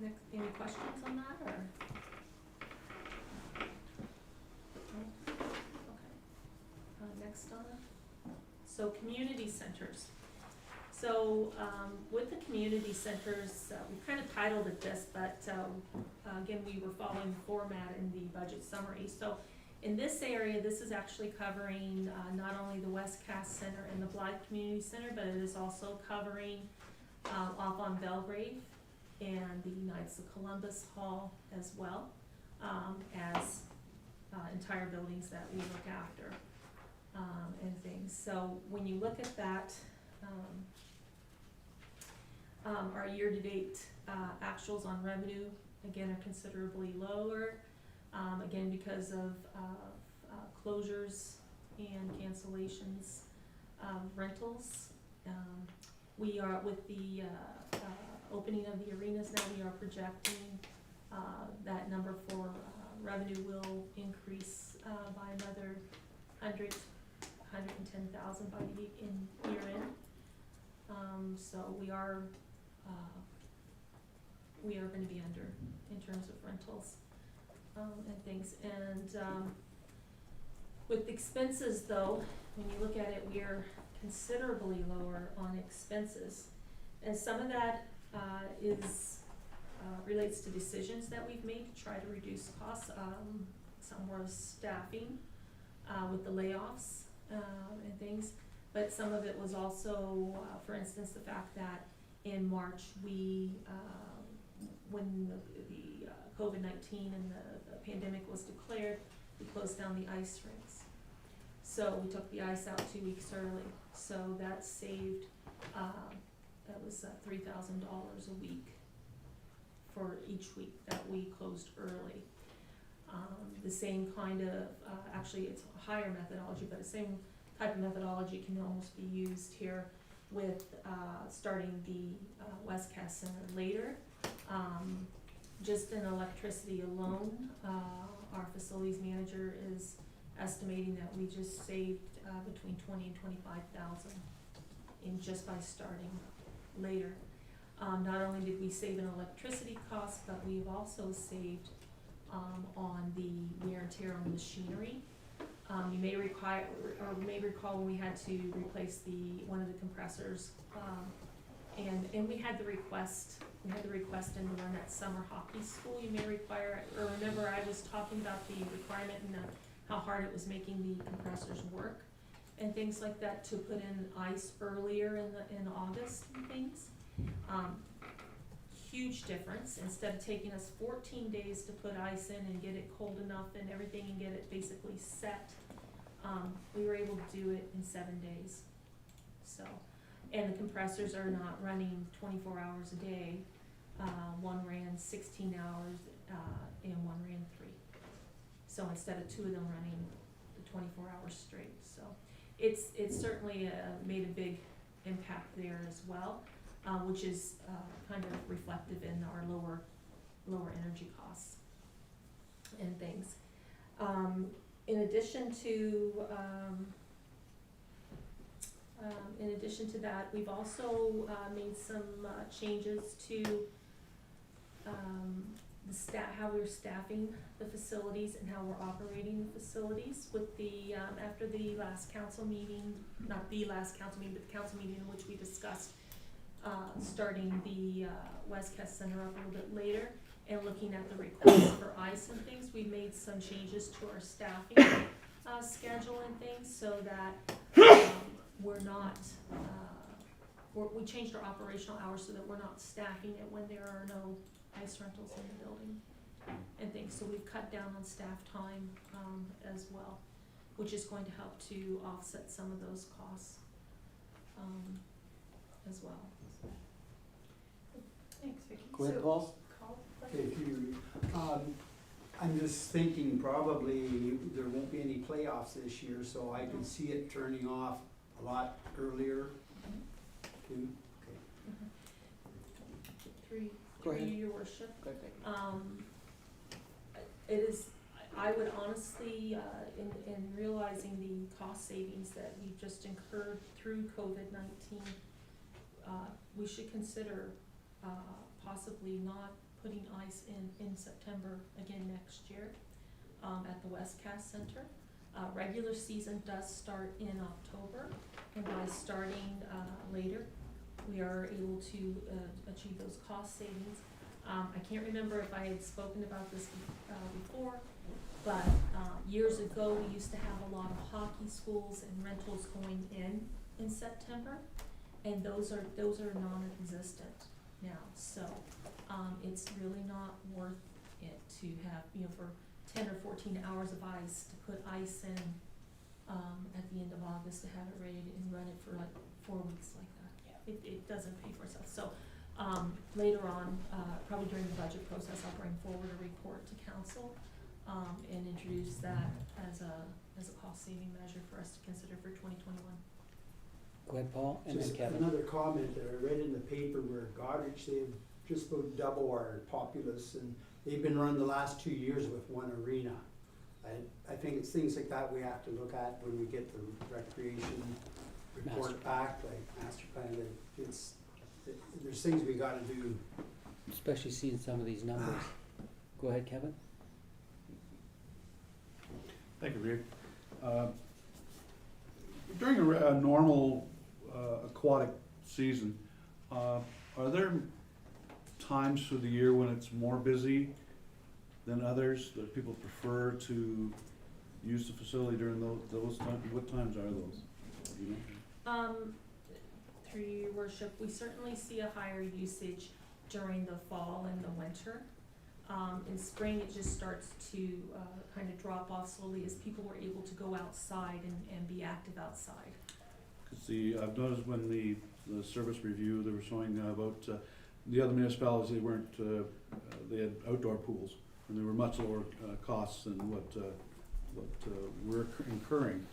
S9: Next, any questions on that, or? So community centers. So, with the community centers, we kind of titled it this, but, again, we were following the format in the budget summary. So in this area, this is actually covering, not only the West Cass Center and the Blythe Community Center, but it is also covering, off on Belgrave and the Knights of Columbus Hall as well, as, entire buildings that we look after, and things. So when you look at that, our year-to-date actuals on revenue, again, are considerably lower, again, because of closures and cancellations of rentals. We are, with the opening of the arenas now, we are projecting that number for revenue will increase by another 110,000 by the year end. So we are gonna be under in terms of rentals, and things. And, with expenses though, when you look at it, we are considerably lower on expenses. And some of that, relates to decisions that we've made to try to reduce costs. Some was staffing, with the layoffs, and things. But some of it was also, for instance, the fact that in March, we, when the COVID-19 and the pandemic was declared, we closed down the ice rinks. So we took the ice out 2 weeks early. So that saved, that was $3,000 a week for each week that we closed early. The same kind of, actually it's a higher methodology, but the same type of methodology can almost be used here with starting the West Cass Center later. Just in electricity alone, our facilities manager is estimating that we just saved between 20 and 25,000 in just by starting later. Not only did we save in electricity costs, but we've also saved on the wear and tear on the machinery. You may recall when we had to replace one of the compressors, and we had the request in to run at summer hockey school. You may remember I was talking about the requirement and how hard it was making the compressors work and things like that, to put in ice earlier in August and things. Huge difference. Instead of taking us 14 days to put ice in and get it cold enough and everything and get it basically set, we were able to do it in 7 days. So, and the compressors are not running 24 hours a day. One ran 16 hours and one ran 3. So instead of 2 of them running the 24 hours straight. So it's certainly made a big impact there as well, which is kind of reflective in our lower energy costs and things. In addition to that, we've also made some changes to how we're staffing the facilities and how we're operating the facilities. With the after the last council meeting, not the last council meeting, but the council meeting in which we discussed starting the West Cass Center up a little bit later and looking at the requests for ice and things, we made some changes to our staffing schedule and things so that we're not, we changed our operational hours so that we're not staffing it when there are no ice rentals in the building and things. So we've cut down on staff time as well, which is going to help to offset some of those costs as well.
S1: Thanks, Vicki.
S3: Go ahead, Paul.
S10: If you, I'm just thinking probably there won't be any playoffs this year, so I can see it turning off a lot earlier too. Okay.
S3: Go ahead.
S1: Your worship.
S3: Go ahead.
S9: It is, I would honestly, in realizing the cost savings that we've just incurred through COVID-19, we should consider possibly not putting ice in September again next year at the West Cass Center. Regular season does start in October, and by starting later, we are able to achieve those cost savings. I can't remember if I had spoken about this before, but years ago, we used to have a lot of hockey schools and rentals going in September, and those are non-existent now. So it's really not worth it to have, you know, for 10 or 14 hours of ice, to put ice in at the end of August, to have it ready and run it for like 4 weeks like that. It doesn't pay for itself. So later on, probably during the budget process, I'll bring forward a report to council and introduce that as a cost saving measure for us to consider for 2021.
S3: Go ahead, Paul, and then
S10: Just
S3: Kevin.
S10: another comment there, I read in the paper where Goderich, they've just about double our populace, and they've been run the last 2 years with one arena. I think it's things like that we have to look at when we get the recreation report
S3: Master
S10: back, like master plan, that there's things we gotta do.
S3: Especially seeing some of these numbers. Go ahead, Kevin.
S8: Thank you, Rick. During a normal aquatic season, are there times through the year when it's more busy than others, that people prefer to use the facility during those times? What times are those? Do you know?
S9: Through your worship, we certainly see a higher usage during the fall and the winter. In spring, it just starts to kind of drop off slowly as people were able to go outside and be active outside.
S8: Cause I've noticed when the service review, they were showing about the other municipalities, they had outdoor pools, and they were much lower costs than what we're incurring.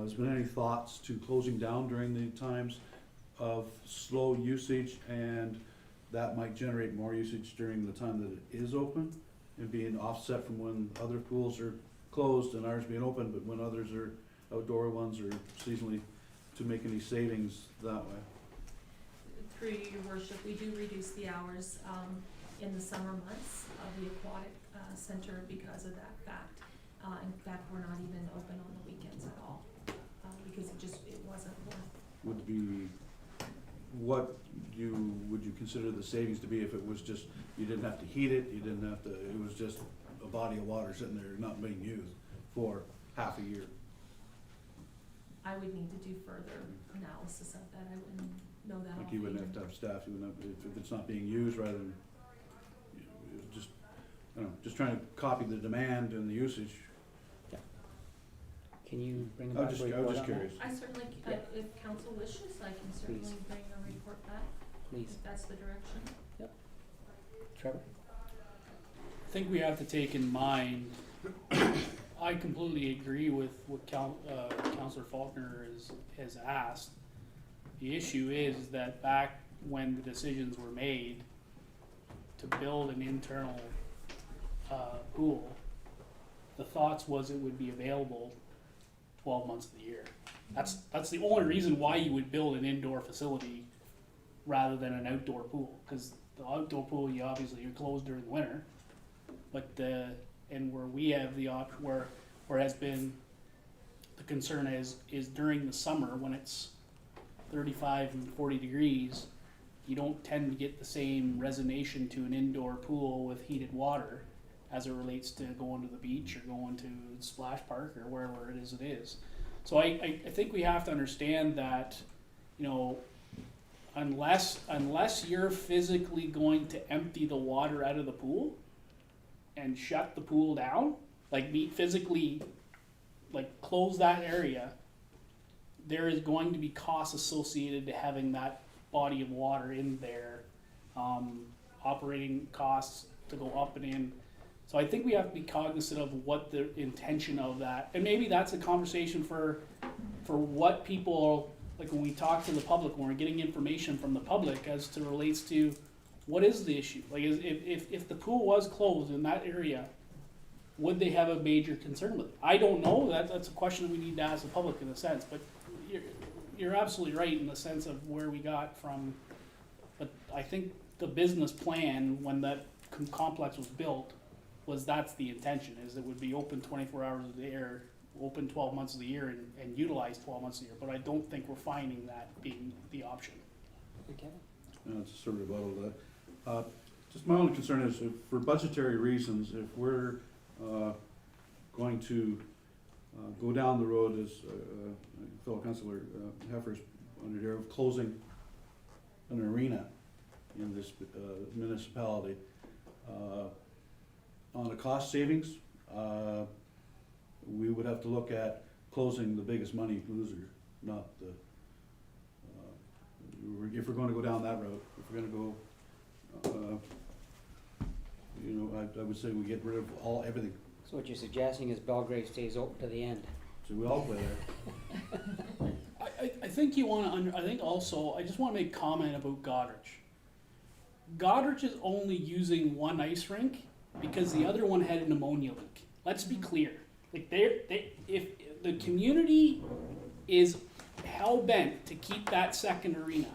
S8: Has been any thoughts to closing down during the times of slow usage, and that might generate more usage during the time that it is open, and being offset from when other pools are closed and ours being open, but when others are outdoor ones or seasonally, to make any savings that way?
S9: Through your worship, we do reduce the hours in the summer months of the aquatic center because of that fact. In fact, we're not even open on the weekends at all because it wasn't worth.
S8: What would you consider the savings to be if it was just, you didn't have to heat it, it was just a body of water sitting there not being used for half a year?
S9: I would need to do further analysis of that. I wouldn't know that.
S8: Like you wouldn't have to have staff, you wouldn't have, if it's not being used, rather than, just, I don't know, just trying to copy the demand and the usage.
S3: Can you bring
S8: I
S3: back
S8: was
S3: a
S8: just
S3: report on that?
S8: curious.
S9: I certainly, if council wishes, I can certainly bring a report back,
S3: Please.
S9: if that's the direction.
S3: Trevor?
S4: I think we have to take in mind, I completely agree with what Councillor Faulkner has asked. The issue is that back when the decisions were made to build an internal pool, the thoughts was it would be available 12 months of the year. That's the only reason why you would build an indoor facility rather than an outdoor pool, because the outdoor pool, you're closed during the winter, but and where we have the where has been the concern is during the summer when it's 35 and 40 degrees, you don't tend to get the same resonation to an indoor pool with heated water as it relates to going to the beach or going to the splash park or wherever it is. So I think we have to understand that, you know, unless you're physically going to empty the water out of the pool and shut the pool down, like physically like close that area, there is going to be costs associated to having that body of water in there, operating costs to go up and in. So I think we have to be cognizant of what the intention of that, and maybe that's a conversation for what people, like when we talk to the public, when we're getting information from the public as to relates to what is the issue. Like if the pool was closed in that area, would they have a major concern with it? I don't know. That's a question we need to ask the public in a sense, but you're absolutely right in the sense of where we got from. But I think the business plan when that complex was built was that's the intention, is it would be open 24 hours a day or open 12 months of the year and utilize 12 months of the year, but I don't think we're finding that being the option.
S3: Okay.
S8: It's sort of rebuttal to that. Just my only concern is if, for budgetary reasons, if we're going to go down the road as fellow councillor Heffer's under here of closing an arena in this municipality, on the cost savings, we would have to look at closing the biggest money loser, not the, if we're gonna go down that road, if we're gonna go, you know, I would say we get rid of everything,
S3: So what you're suggesting is Belgrave stays open to the end?
S8: so we all play there.
S4: I think you wanna, I think also, I just wanna make comment about Goderich. Goderich is only using one ice rink because the other one had a pneumonia leak. Let's be clear. Like if the community is hell-bent to keep that second arena,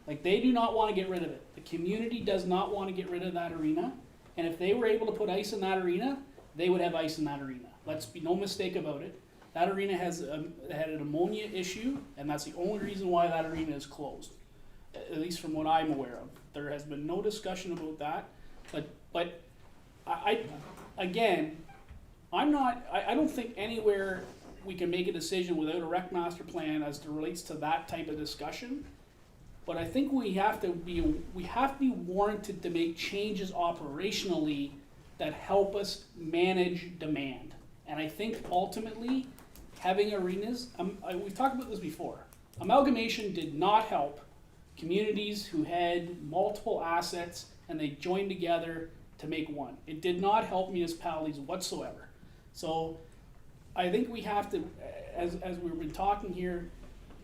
S4: like they do not wanna get rid of it. The community does not wanna get rid of that arena, and if they were able to put ice in that arena, they would have ice in that arena. Let's be no mistake about it. That arena has had an ammonia issue, and that's the only reason why that arena is closed, at least from what I'm aware of. There has been no discussion about that, but again, I don't think anywhere we can make a decision without a rec master plan as to relates to that type of discussion. But I think we have to be warranted to make changes operationally that help us manage demand. And I think ultimately, having arenas, we've talked about this before, amalgamation did not help communities who had multiple assets and they joined together to make one. It did not help municipalities whatsoever. So I think we have to, as we've been talking here,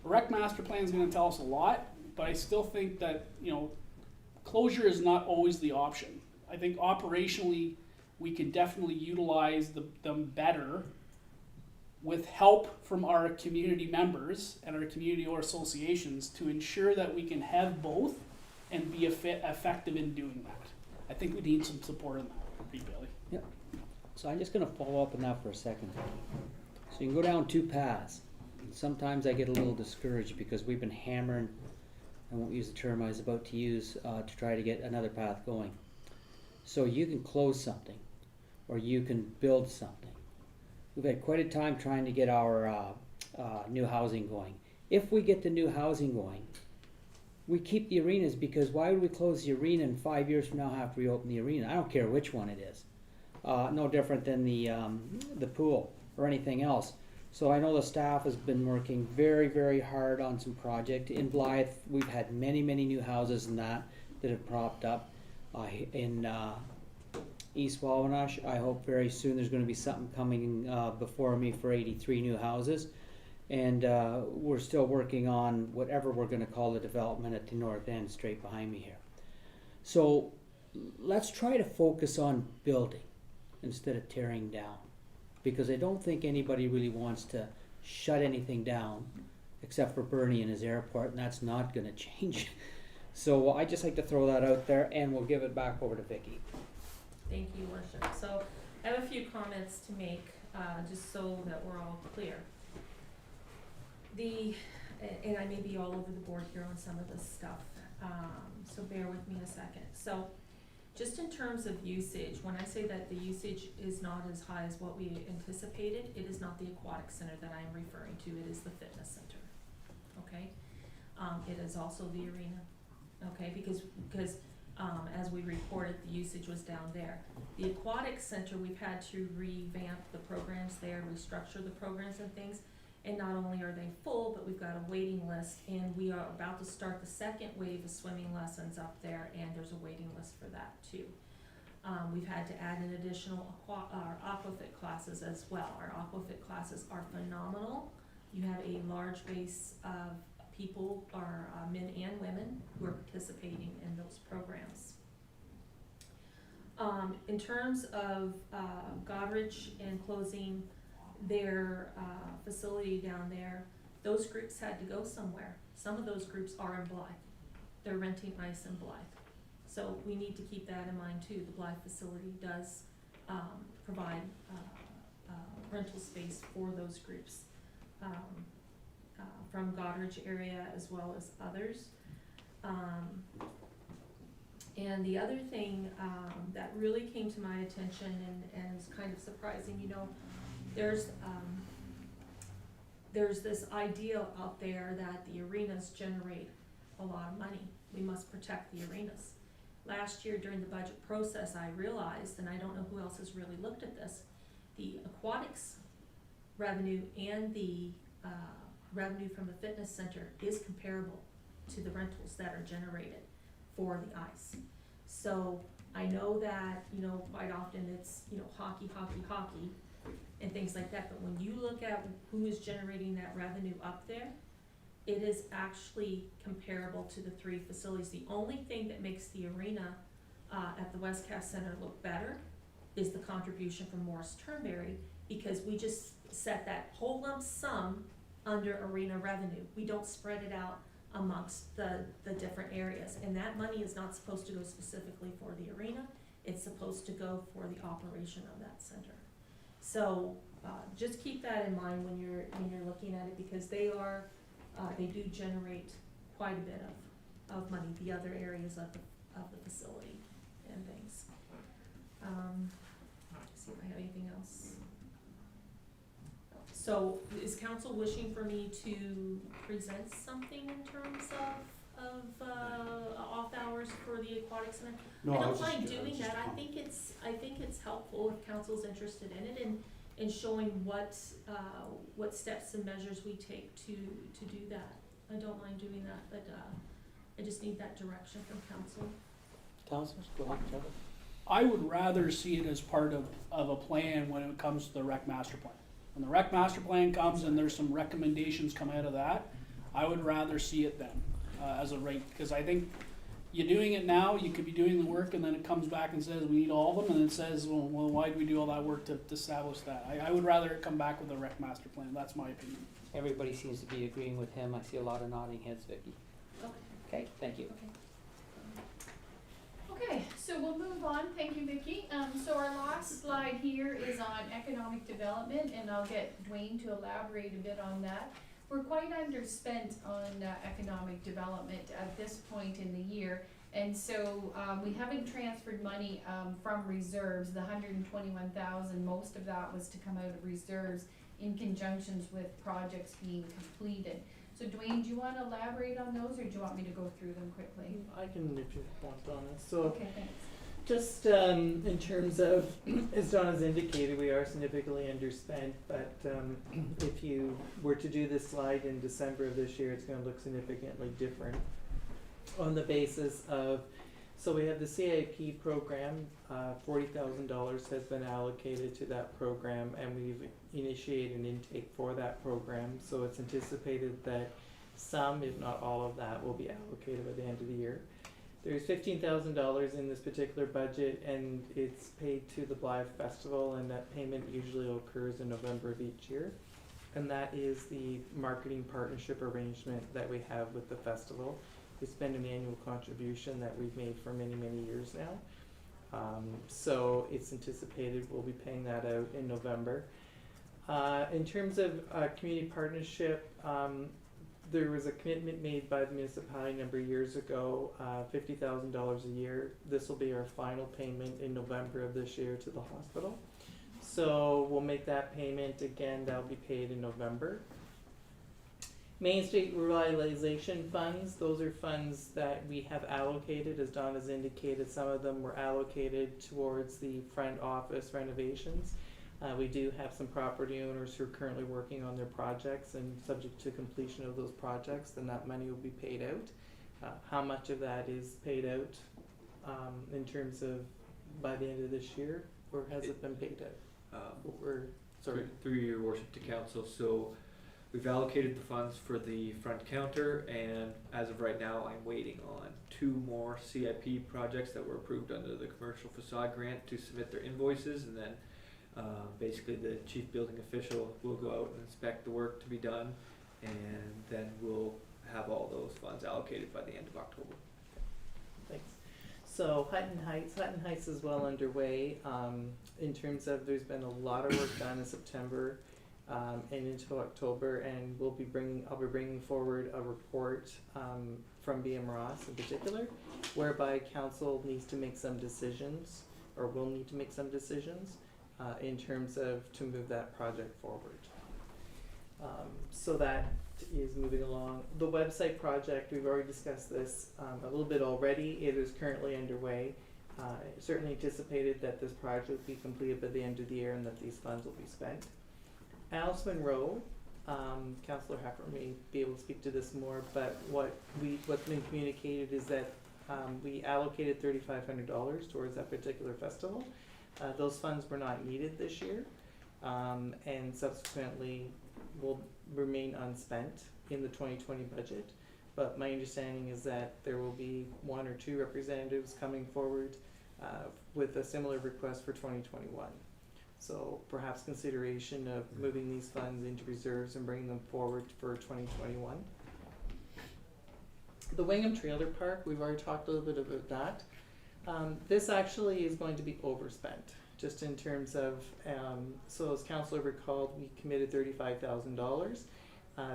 S4: a rec master plan is going to tell us a lot, but I still think that, you know, closure is not always the option. I think operationally we can definitely utilize them better with help from our community members and our community or associations to ensure that we can have both and be effective in doing that. I think we need some support in that, Bailey.
S3: So I'm just gonna follow up on that for a second. So you can go down two paths. And sometimes I get a little discouraged because we've been hammering, I won't use the term I was about to use, to try to get another path going. So you can close something, or you can build something. We've had quite a time trying to get our new housing going. If we get the new housing going, we keep the arenas, because why would we close the arena and 5 years from now have to reopen the arena? I don't care which one it is. No different than the pool or anything else. So I know the staff has been working very, very hard on some project. In Blythe, we've had many, many new houses and that have propped up. In East Wawanosh, I hope very soon there's going to be something coming before me for 83 new houses. And we're still working on whatever we're going to call the development at the north end, straight behind me here. So let's try to focus on building instead of tearing down, because I don't think anybody really wants to shut anything down except for Bernie and his airport, and that's not going to change. So I just like to throw that out there, and we'll give it back over to Vicki.
S9: Thank you, Worship. So I have a few comments to make, just so that we're all clear. And I may be all over the board here on some of this stuff, so bear with me a second. So just in terms of usage, when I say that the usage is not as high as what we anticipated, it is not the aquatic center that I'm referring to, it is the fitness center, okay? It is also the arena, okay, because as we reported, the usage was down there. The aquatic center, we've had to revamp the programs there, restructure the programs and things, and not only are they full, but we've got a waiting list, and we are about to start the second wave of swimming lessons up there, and there's a waiting list for that too. We've had to add an additional aquafit classes as well. Our aquafit classes are phenomenal. You have a large base of people, or men and women, who are participating in those programs. In terms of Goderich and closing their facility down there, those groups had to go somewhere. Some of those groups are in Blythe. They're renting ice in Blythe. So we need to keep that in mind too. The Blythe facility does provide rental space for those groups, from Goderich area as well as others. And the other thing, that really came to my attention and is kind of surprising, you know, there's this idea out there that the arenas generate a lot of money. We must protect the arenas. Last year during the budget process, I realized, and I don't know who else has really looked at this, the aquatics revenue and the revenue from the fitness center is comparable to the rentals that are generated for the ice. So I know that, you know, quite often it's, you know, hockey, and things like that, but when you look at who is generating that revenue up there, it is actually comparable to the three facilities. The only thing that makes the arena at the Westcast Center look better is the contribution from Morris Turnberry, because we just set that whole lump sum under arena revenue. We don't spread it out amongst the different areas, and that money is not supposed to go specifically for the arena. It's supposed to go for the operation of that center. So just keep that in mind when you're looking at it, because they do generate quite a bit of money, the other areas of the facility and things. See if I have anything else. So is council wishing for me to present something in terms of off hours for the aquatic center?
S8: No,
S9: I
S8: was
S9: don't
S8: just-
S9: mind
S8: was
S9: doing
S8: just
S9: that. I
S8: comment.
S9: think it's helpful if council's interested in it and showing what steps and measures we take to do that. I don't mind doing that, but I just need that direction from council.
S3: Councilors, go ahead, Trevor.
S4: I would rather see it as part of a plan when it comes to the rec master plan. When the rec master plan comes and there's some recommendations come out of that, I would rather see it then, as a rate, because I think you're doing it now, you could be doing the work, and then it comes back and says, we need all of them, and it says, well, why did we do all that work to establish that? I would rather it come back with a rec master plan, that's my opinion.
S3: Everybody seems to be agreeing with him. I see a lot of nodding heads, Vicky.
S9: Okay.
S3: Okay, thank you.
S1: Okay, so we'll move on, thank you, Vicky. So our last slide here is on economic development, and I'll get Dwayne to elaborate a bit on that. We're quite underspent on economic development at this point in the year, and so we haven't transferred money from reserves, the $121,000, most of that was to come out of reserves in conjunctions with projects being completed. So Dwayne, do you wanna elaborate on those, or do you want me to go through them quickly?
S6: I can if you want, Donna. So
S1: Okay, thanks.
S6: just in terms of, as Donna's indicated, we are significantly underspent, but if you were to do this slide in December of this year, it's gonna look significantly different on the basis of, so we have the CIP program, $40,000 has been allocated to that program, and we've initiated an intake for that program, so it's anticipated that some, if not all of that, will be allocated by the end of the year. There's $15,000 in this particular budget, and it's paid to the Blythe Festival, and that payment usually occurs in November of each year. And that is the marketing partnership arrangement that we have with the festival. We spend an annual contribution that we've made for many, many years now. So it's anticipated we'll be paying that out in November. In terms of community partnership, there was a commitment made by the municipality a number of years ago, $50,000 a year. This will be our final payment in November of this year to the hospital. So we'll make that payment again, that'll be paid in November. Main Street Revitalization Funds, those are funds that we have allocated, as Don has indicated. Some of them were allocated towards the front office renovations. We do have some property owners who are currently working on their projects, and subject to completion of those projects, then that money will be paid out. How much of that is paid out in terms of by the end of this year, or has it been paid out?
S5: Through your worship to council, so we've allocated the funds for the front counter, and as of right now, I'm waiting on 2 more CIP projects that were approved under the commercial facade grant to submit their invoices, and then basically the chief building official will go out and inspect the work to be done, and then we'll have all those funds allocated by the end of October.
S6: Thanks. So Hutton Heights is well underway, in terms of, there's been a lot of work done in September, and into October, and I'll be bringing forward a report, from BM Ross in particular, whereby council needs to make some decisions, or will need to make some decisions, in terms of to move that project forward. So that is moving along. The website project, we've already discussed this a little bit already. It is currently underway. Certainly anticipated that this project will be completed by the end of the year and that these funds will be spent. Alice Monroe, Councillor Heffern may be able to speak to this more, but what's been communicated is that we allocated $3,500 towards that particular festival. Those funds were not needed this year, and subsequently will remain unspent in the 2020 budget. But my understanding is that there will be 1 or 2 representatives coming forward with a similar request for 2021. So perhaps consideration of moving these funds into reserves and bringing them forward for 2021. The Wingham Trailer Park, we've already talked a little bit about that. This actually is going to be overspent, just in terms of, so as council recalled, we committed $35,000.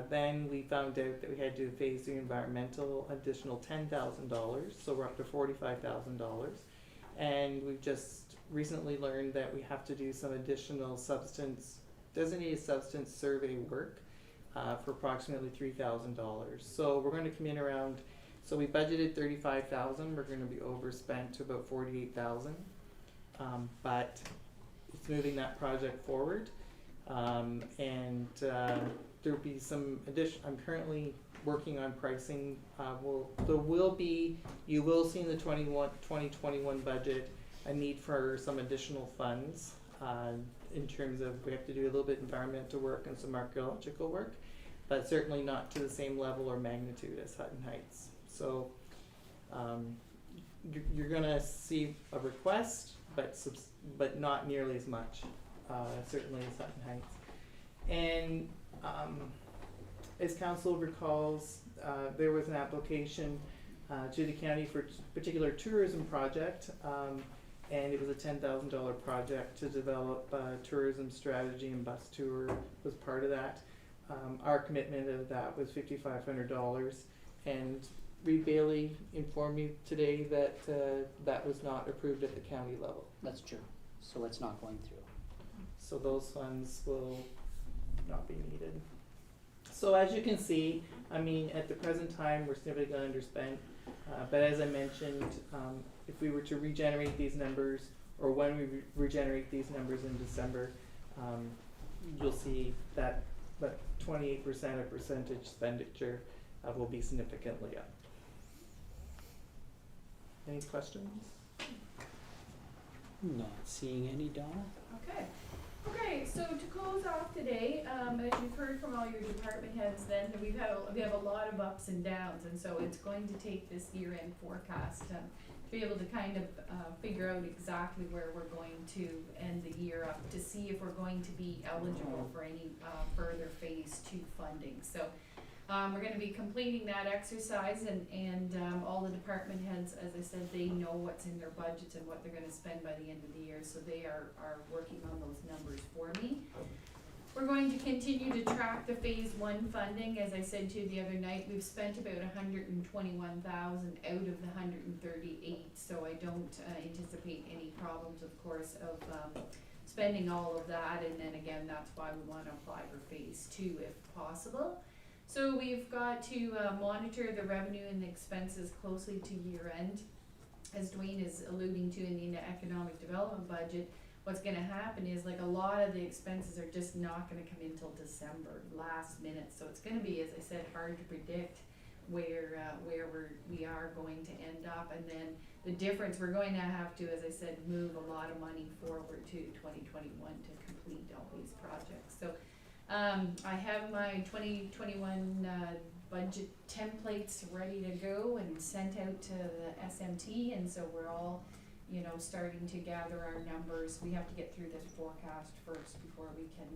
S6: Then we found out that we had to phase the environmental additional $10,000, so we're up to $45,000. And we've just recently learned that we have to do some additional designated substance survey work for approximately $3,000. So we're going to come in around, so we budgeted $35,000, we're going to be overspent to about $48,000. But it's moving that project forward, and there'll be some addition. I'm currently working on pricing. You will see in the 2021 budget a need for some additional funds in terms of, we have to do a little bit of environmental work and some archaeological work, but certainly not to the same level or magnitude as Hutton Heights. So you're gonna see a request, but not nearly as much, certainly as Hutton Heights. And as council recalls, there was an application to the county for a particular tourism project, and it was a $10,000 project to develop a tourism strategy, and bus tour was part of that. Our commitment of that was $5,500, and Reed Bailey informed me today that that was not approved at the county level.
S3: That's true. So it's not going through.
S6: So those funds will not be needed. So as you can see, I mean, at the present time, we're significantly underspent. But as I mentioned, if we were to regenerate these numbers, or when we regenerate these numbers in December, you'll see that 28% of percentage expenditure will be significantly up. Any questions?
S3: Not seeing any, Donna?
S1: Okay, so to close off today, as you've heard from all your department heads then, we have a lot of ups and downs, and so it's going to take this year-end forecast to be able to kind of figure out exactly where we're going to end the year up, to see if we're going to be eligible for any further phase 2 funding. So we're going to be completing that exercise, and all the department heads, as I said, they know what's in their budgets and what they're going to spend by the end of the year, so they are working on those numbers for me. We're going to continue to track the phase 1 funding. As I said to you the other night, we've spent about $121,000 out of the 138, so I don't anticipate any problems, of course, of spending all of that, and then again, that's why we want to apply for phase 2 if possible. So we've got to monitor the revenue and the expenses closely to year end. As Dwayne is alluding to in the economic development budget, what's going to happen is, like, a lot of the expenses are just not going to come in until December, last minute. So it's going to be, as I said, hard to predict where we are going to end up. And then the difference, we're going to have to, as I said, move a lot of money forward to 2021 to complete all these projects. So I have my 2021 budget templates ready to go and sent out to the SMT, and so we're all, starting to gather our numbers. We have to get through this forecast first before we can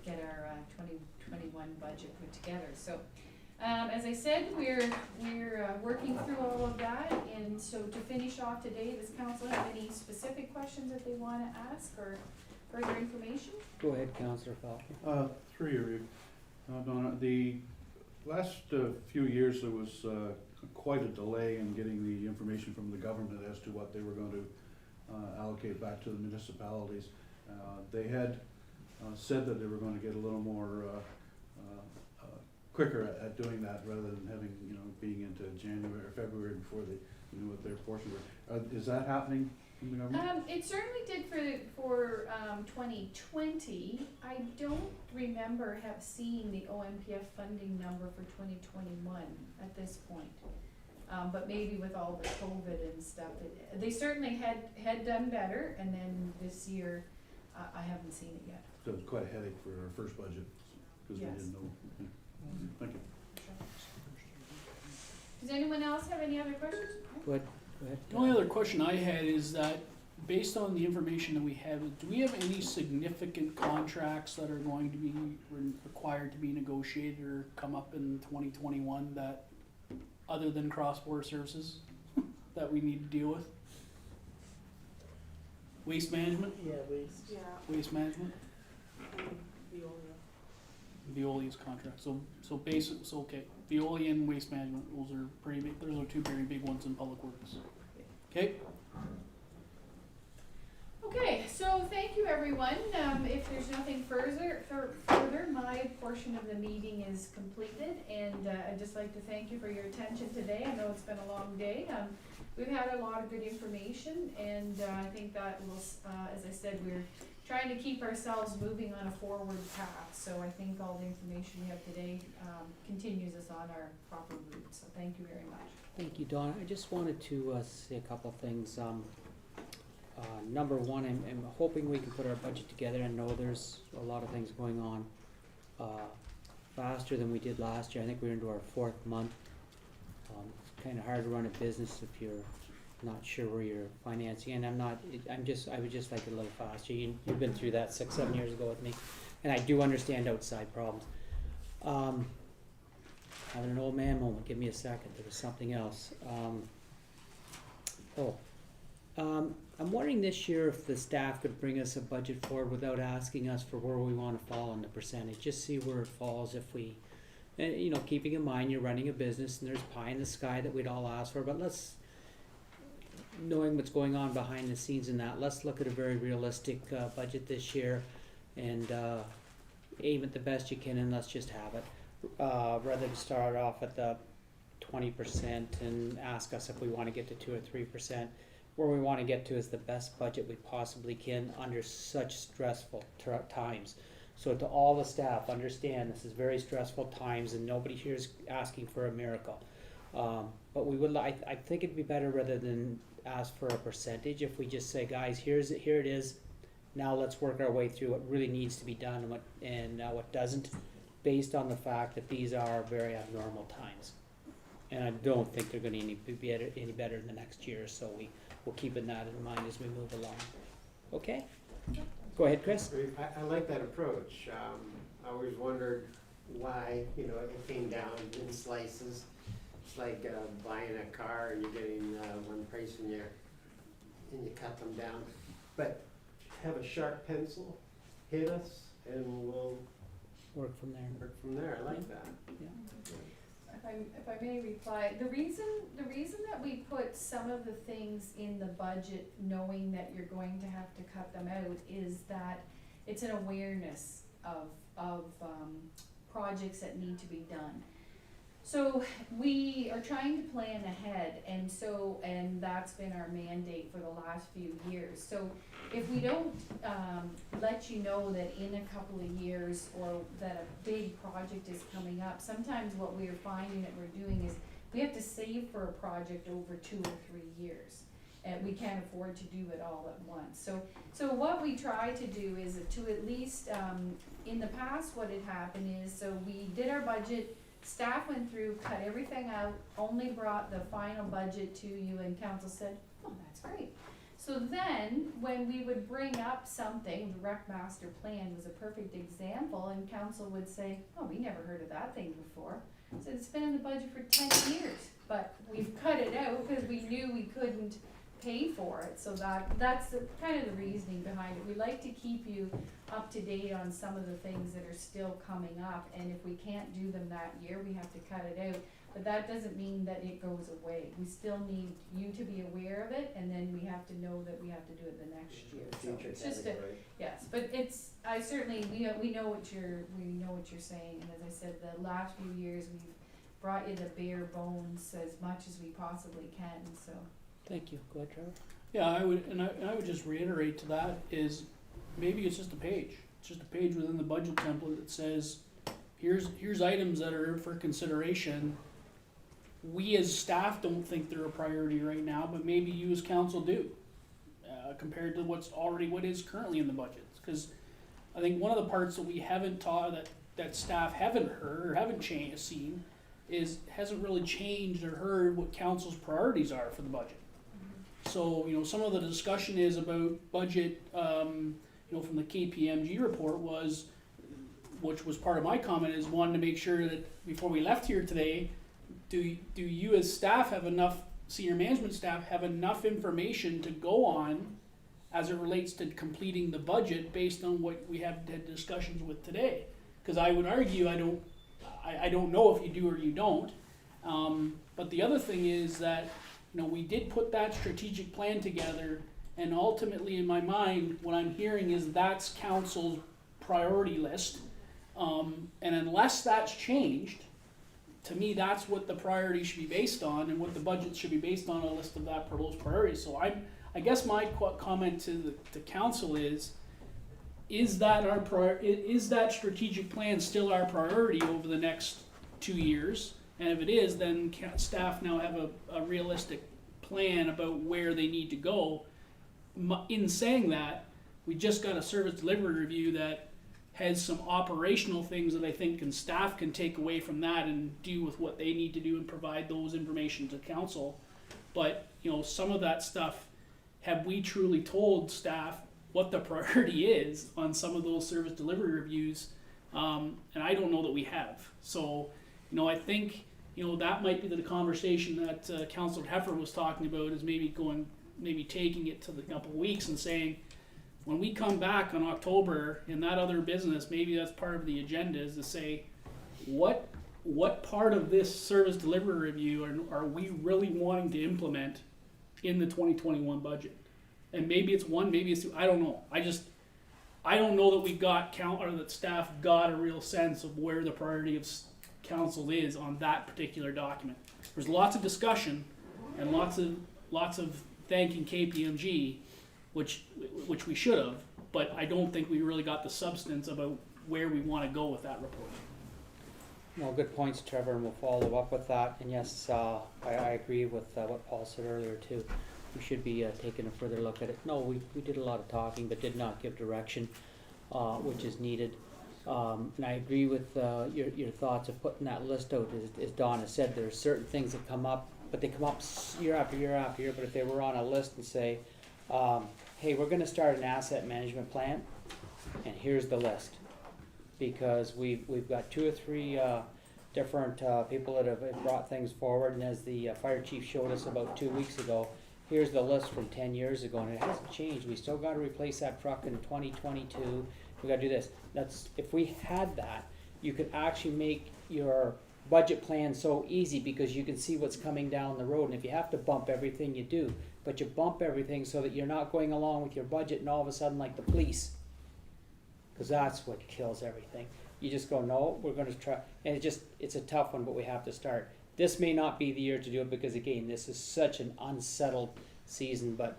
S1: get our 2021 budget put together. So As I said, we're working through all of that, and so to finish off today, does council have any specific questions that they wanna ask or further information?
S3: Go ahead, Councillor Falconer.
S8: Three of you. Donna, the last few years, there was quite a delay in getting the information from the government as to what they were going to allocate back to the municipalities. They had said that they were going to get a little more quicker at doing that rather than having, being into January or February before they knew what their portion were. Is that happening from the government?
S1: It certainly did for 2020. I don't remember have seen the OMPF funding number for 2021 at this point. But maybe with all the COVID and stuff, they certainly had done better, and then this year, I haven't seen it yet.
S8: So it was quite a headache for our first budget, because we
S1: Yes.
S8: didn't know. Yeah. Thank you.
S1: Does anyone else have any other questions?
S3: Go ahead.
S4: The only other question I had is that, based on the information that we have, do we have any significant contracts that are going to be required to be negotiated or come up in 2021 that, other than cross-border services, that we need to deal with? Waste management?
S6: Yeah, waste.
S2: Yeah,
S4: Waste management?
S2: Veolia.
S4: Veolia's contract, so okay, Veolia and waste management, those are pretty big, those are two very big ones in public works. Okay,
S1: Okay, so thank you, everyone. If there's nothing further, my portion of the meeting is completed, and I'd just like to thank you for your attention today. I know it's been a long day. We've had a lot of good information, and I think that will, as I said, we're trying to keep ourselves moving on a forward path. So I think all the information we have today continues us on our proper route. So thank you very much.
S3: Thank you, Donna. I just wanted to say a couple of things. Number one, I'm hoping we can put our budget together. I know there's a lot of things going on faster than we did last year. I think we're into our 4th month. It's kind of hard to run a business if you're not sure where you're financing, and I would just like it a little faster. You've been through that 6-7 years ago with me, and I do understand outside problems. Having an old man moment. Give me a second. There was something else. I'm wondering this year if the staff could bring us a budget forward without asking us for where we want to fall on the percentage. Just see where it falls if we, and, keeping in mind you're running a business and there's pie in the sky that we'd all ask for, but knowing what's going on behind the scenes in that, let's look at a very realistic budget this year and aim at the best you can, and let's just have it. Rather than start off at the 20% and ask us if we want to get to 2 or 3%. Where we want to get to is the best budget we possibly can under such stressful times. So to all the staff, understand this is very stressful times, and nobody here is asking for a miracle. But we would I think it'd be better rather than ask for a percentage if we just say, guys, here it is. Now let's work our way through what really needs to be done and what doesn't, based on the fact that these are very abnormal times. And I don't think they're going to be any better in the next year, so we'll keep that in mind as we move along. Okay? Go ahead, Chris.
S11: I like that approach. I always wondered why, it came down in slices. It's like buying a car and you're getting one price and you cut them down. But have a sharp pencil, hit us, and we'll
S3: Work from there.
S11: work from there. I like that.
S3: Yeah.
S1: If I may reply, the reason that we put some of the things in the budget, knowing that you're going to have to cut them out, is that it's an awareness of projects that need to be done. So we are trying to plan ahead, and that's been our mandate for the last few years. So if we don't let you know that in a couple of years or that a big project is coming up, sometimes what we are finding that we're doing is we have to save for a project over 2 or 3 years. And we can't afford to do it all at once. So what we try to do is to at least, in the past what had happened is, so we did our budget, staff went through, cut everything out, only brought the final budget to you, and council said, oh, that's great. So then, when we would bring up something, the rec master plan was a perfect example, and council would say, oh, we never heard of that thing before. So it's been in the budget for 10 years, but we've cut it out because we knew we couldn't pay for it. So that's kind of the reasoning behind it. We like to keep you up to date on some of the things that are still coming up, and if we can't do them that year, we have to cut it out. But that doesn't mean that it goes away. We still need you to be aware of it, and then we have to know that we have to do it the next year. So
S11: Future
S1: it's just
S11: category.
S1: yes, but it's, I certainly, we know what you're saying, and as I said, the last few years, we've brought you the bare bones as much as we possibly can, so.
S3: Thank you. Go ahead, Trevor.
S4: Yeah, I would just reiterate to that is maybe it's just a page. It's just a page within the budget template that says, here's items that are for consideration. We as staff don't think they're a priority right now, but maybe you as council do, compared to what is currently in the budgets. Because I think one of the parts that we haven't taught, that staff haven't heard or haven't seen, hasn't really changed or heard what council's priorities are for the budget. So, some of the discussion is about budget, from the KPMG report which was part of my comment, is wanting to make sure that before we left here today, do you as staff have enough, senior management staff have enough information to go on as it relates to completing the budget based on what we have had discussions with today? Because I would argue I don't know if you do or you don't. But the other thing is that, we did put that strategic plan together, and ultimately in my mind, what I'm hearing is that's council's priority list. And unless that's changed, to me, that's what the priority should be based on, and what the budget should be based on, a list of those priorities. So I guess my comment to council is that is that strategic plan still our priority over the next 2 years? And if it is, then staff now have a realistic plan about where they need to go. In saying that, we just got a service delivery review that has some operational things that I think staff can take away from that and do with what they need to do and provide those information to council. But, some of that stuff, have we truly told staff what the priority is on some of those service delivery reviews? And I don't know that we have. So, I think, that might be the conversation that Councillor Heffer was talking about, is maybe taking it to the couple of weeks and saying, when we come back in October in that other business, maybe that's part of the agenda, is to say, what part of this service delivery review are we really wanting to implement in the 2021 budget? And maybe it's one, maybe it's two, I don't know. I don't know that we got or that staff got a real sense of where the priority of council is on that particular document. There's lots of discussion and lots of thanking KPMG, which we should have, but I don't think we really got the substance about where we want to go with that report.
S3: No, good points, Trevor, and we'll follow up with that. And yes, I agree with what Paul said earlier too. We should be taking a further look at it. No, we did a lot of talking, but did not give direction, which is needed. And I agree with your thoughts of putting that list out. As Donna said, there are certain things that come up, but they come up year after year after year. But if they were on a list and say, hey, we're going to start an asset management plan, and here's the list, because we've got 2 or 3 different people that have brought things forward, and as the fire chief showed us about 2 weeks ago, here's the list from 10 years ago, and it hasn't changed. We still got to replace that truck in 2022. We got to do this. If we had that, you could actually make your budget plan so easy, because you can see what's coming down the road. And if you have to bump everything, you do. But you bump everything so that you're not going along with your budget and all of a sudden like the police, because that's what kills everything. You just go, no, we're going to try. And it's a tough one, but we have to start. This may not be the year to do it, because again, this is such an unsettled season, but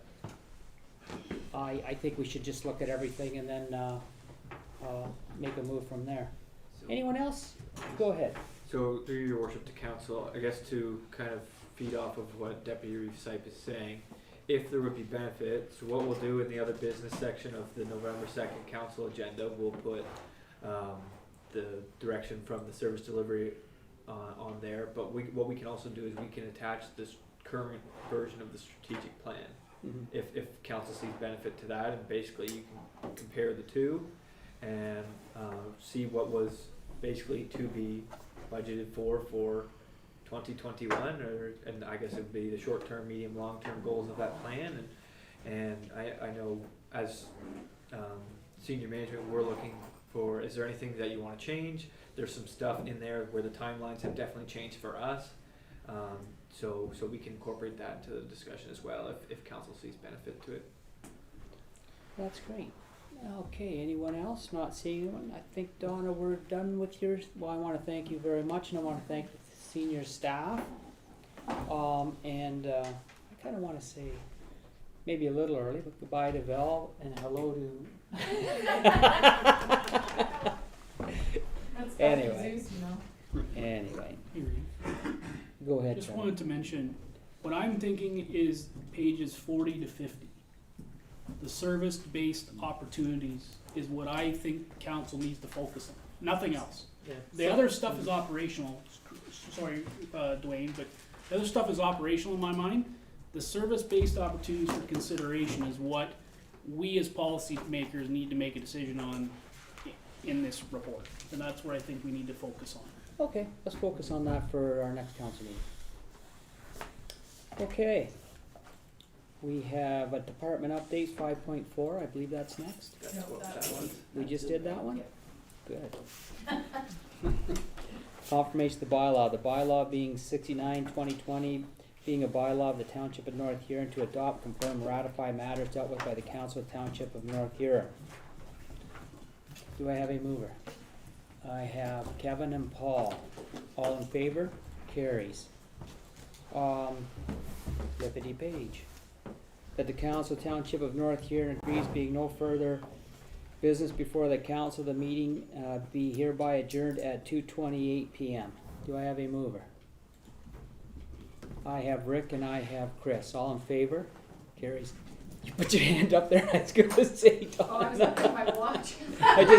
S3: I think we should just look at everything and then make a move from there. Anyone else? Go ahead.
S5: So through your worship to council, I guess to kind of feed off of what Deputy Reeve Sype is saying, if there would be benefit, so what we'll do in the other business section of the November 2nd council agenda, we'll put the direction from the service delivery on there, but what we can also do is we can attach this current version of the strategic plan.
S3: Mm-hmm.
S5: If council sees benefit to that, and basically you can compare the two and see what was basically to be budgeted for 2021, and I guess it would be the short-term, medium, long-term goals of that plan, and I know as senior management, we're looking for, is there anything that you wanna change? There's some stuff in there where the timelines have definitely changed for us, so we can incorporate that into the discussion as well, if council sees benefit to it.
S3: That's great. Okay, anyone else? Not seeing anyone? I think, Donna, we're done with yours. Well, I wanna thank you very much, and I wanna thank the senior staff. I kinda wanna say, maybe a little early, but goodbye to Val, and hello to
S7: That's
S3: Anyway.
S7: Zeus, you know.
S3: Anyway,
S4: Here,
S3: go ahead,
S4: just
S3: Charlie.
S4: wanted to mention, what I'm thinking is pages 40 to 50. The service-based opportunities is what I think council needs to focus on, nothing else.
S6: Yeah.
S4: The other stuff is operational, sorry, Dwayne, but the other stuff is operational in my mind. The service-based opportunities for consideration is what we as policy makers need to make a decision on in this report. And that's where I think we need to focus on.
S3: Okay, let's focus on that for our next council meeting. Okay. We have a department updates 5.4, I believe that's next.
S5: That's
S7: No,
S5: what
S7: that
S5: that
S7: was-
S5: was.
S3: We just did that one?
S1: Yeah.
S3: Good. Confirmation of the bylaw being 69/2020, being a bylaw of the Township of North Huron to adopt, confirm, ratify matters dealt with by the Council of Township of North Huron. Do I have a mover? I have Kevin and Paul. All in favor? Carries. Deputy Page. That the Council of Township of North Huron agrees being no further business before the council, the meeting be hereby adjourned at 2:28 p.m. Do I have a mover? I have Rick and I have Chris. All in favor? Carries. You put your hand up there, I was gonna say,
S1: Oh, I was
S3: Donna.
S1: looking at my watch.
S3: I just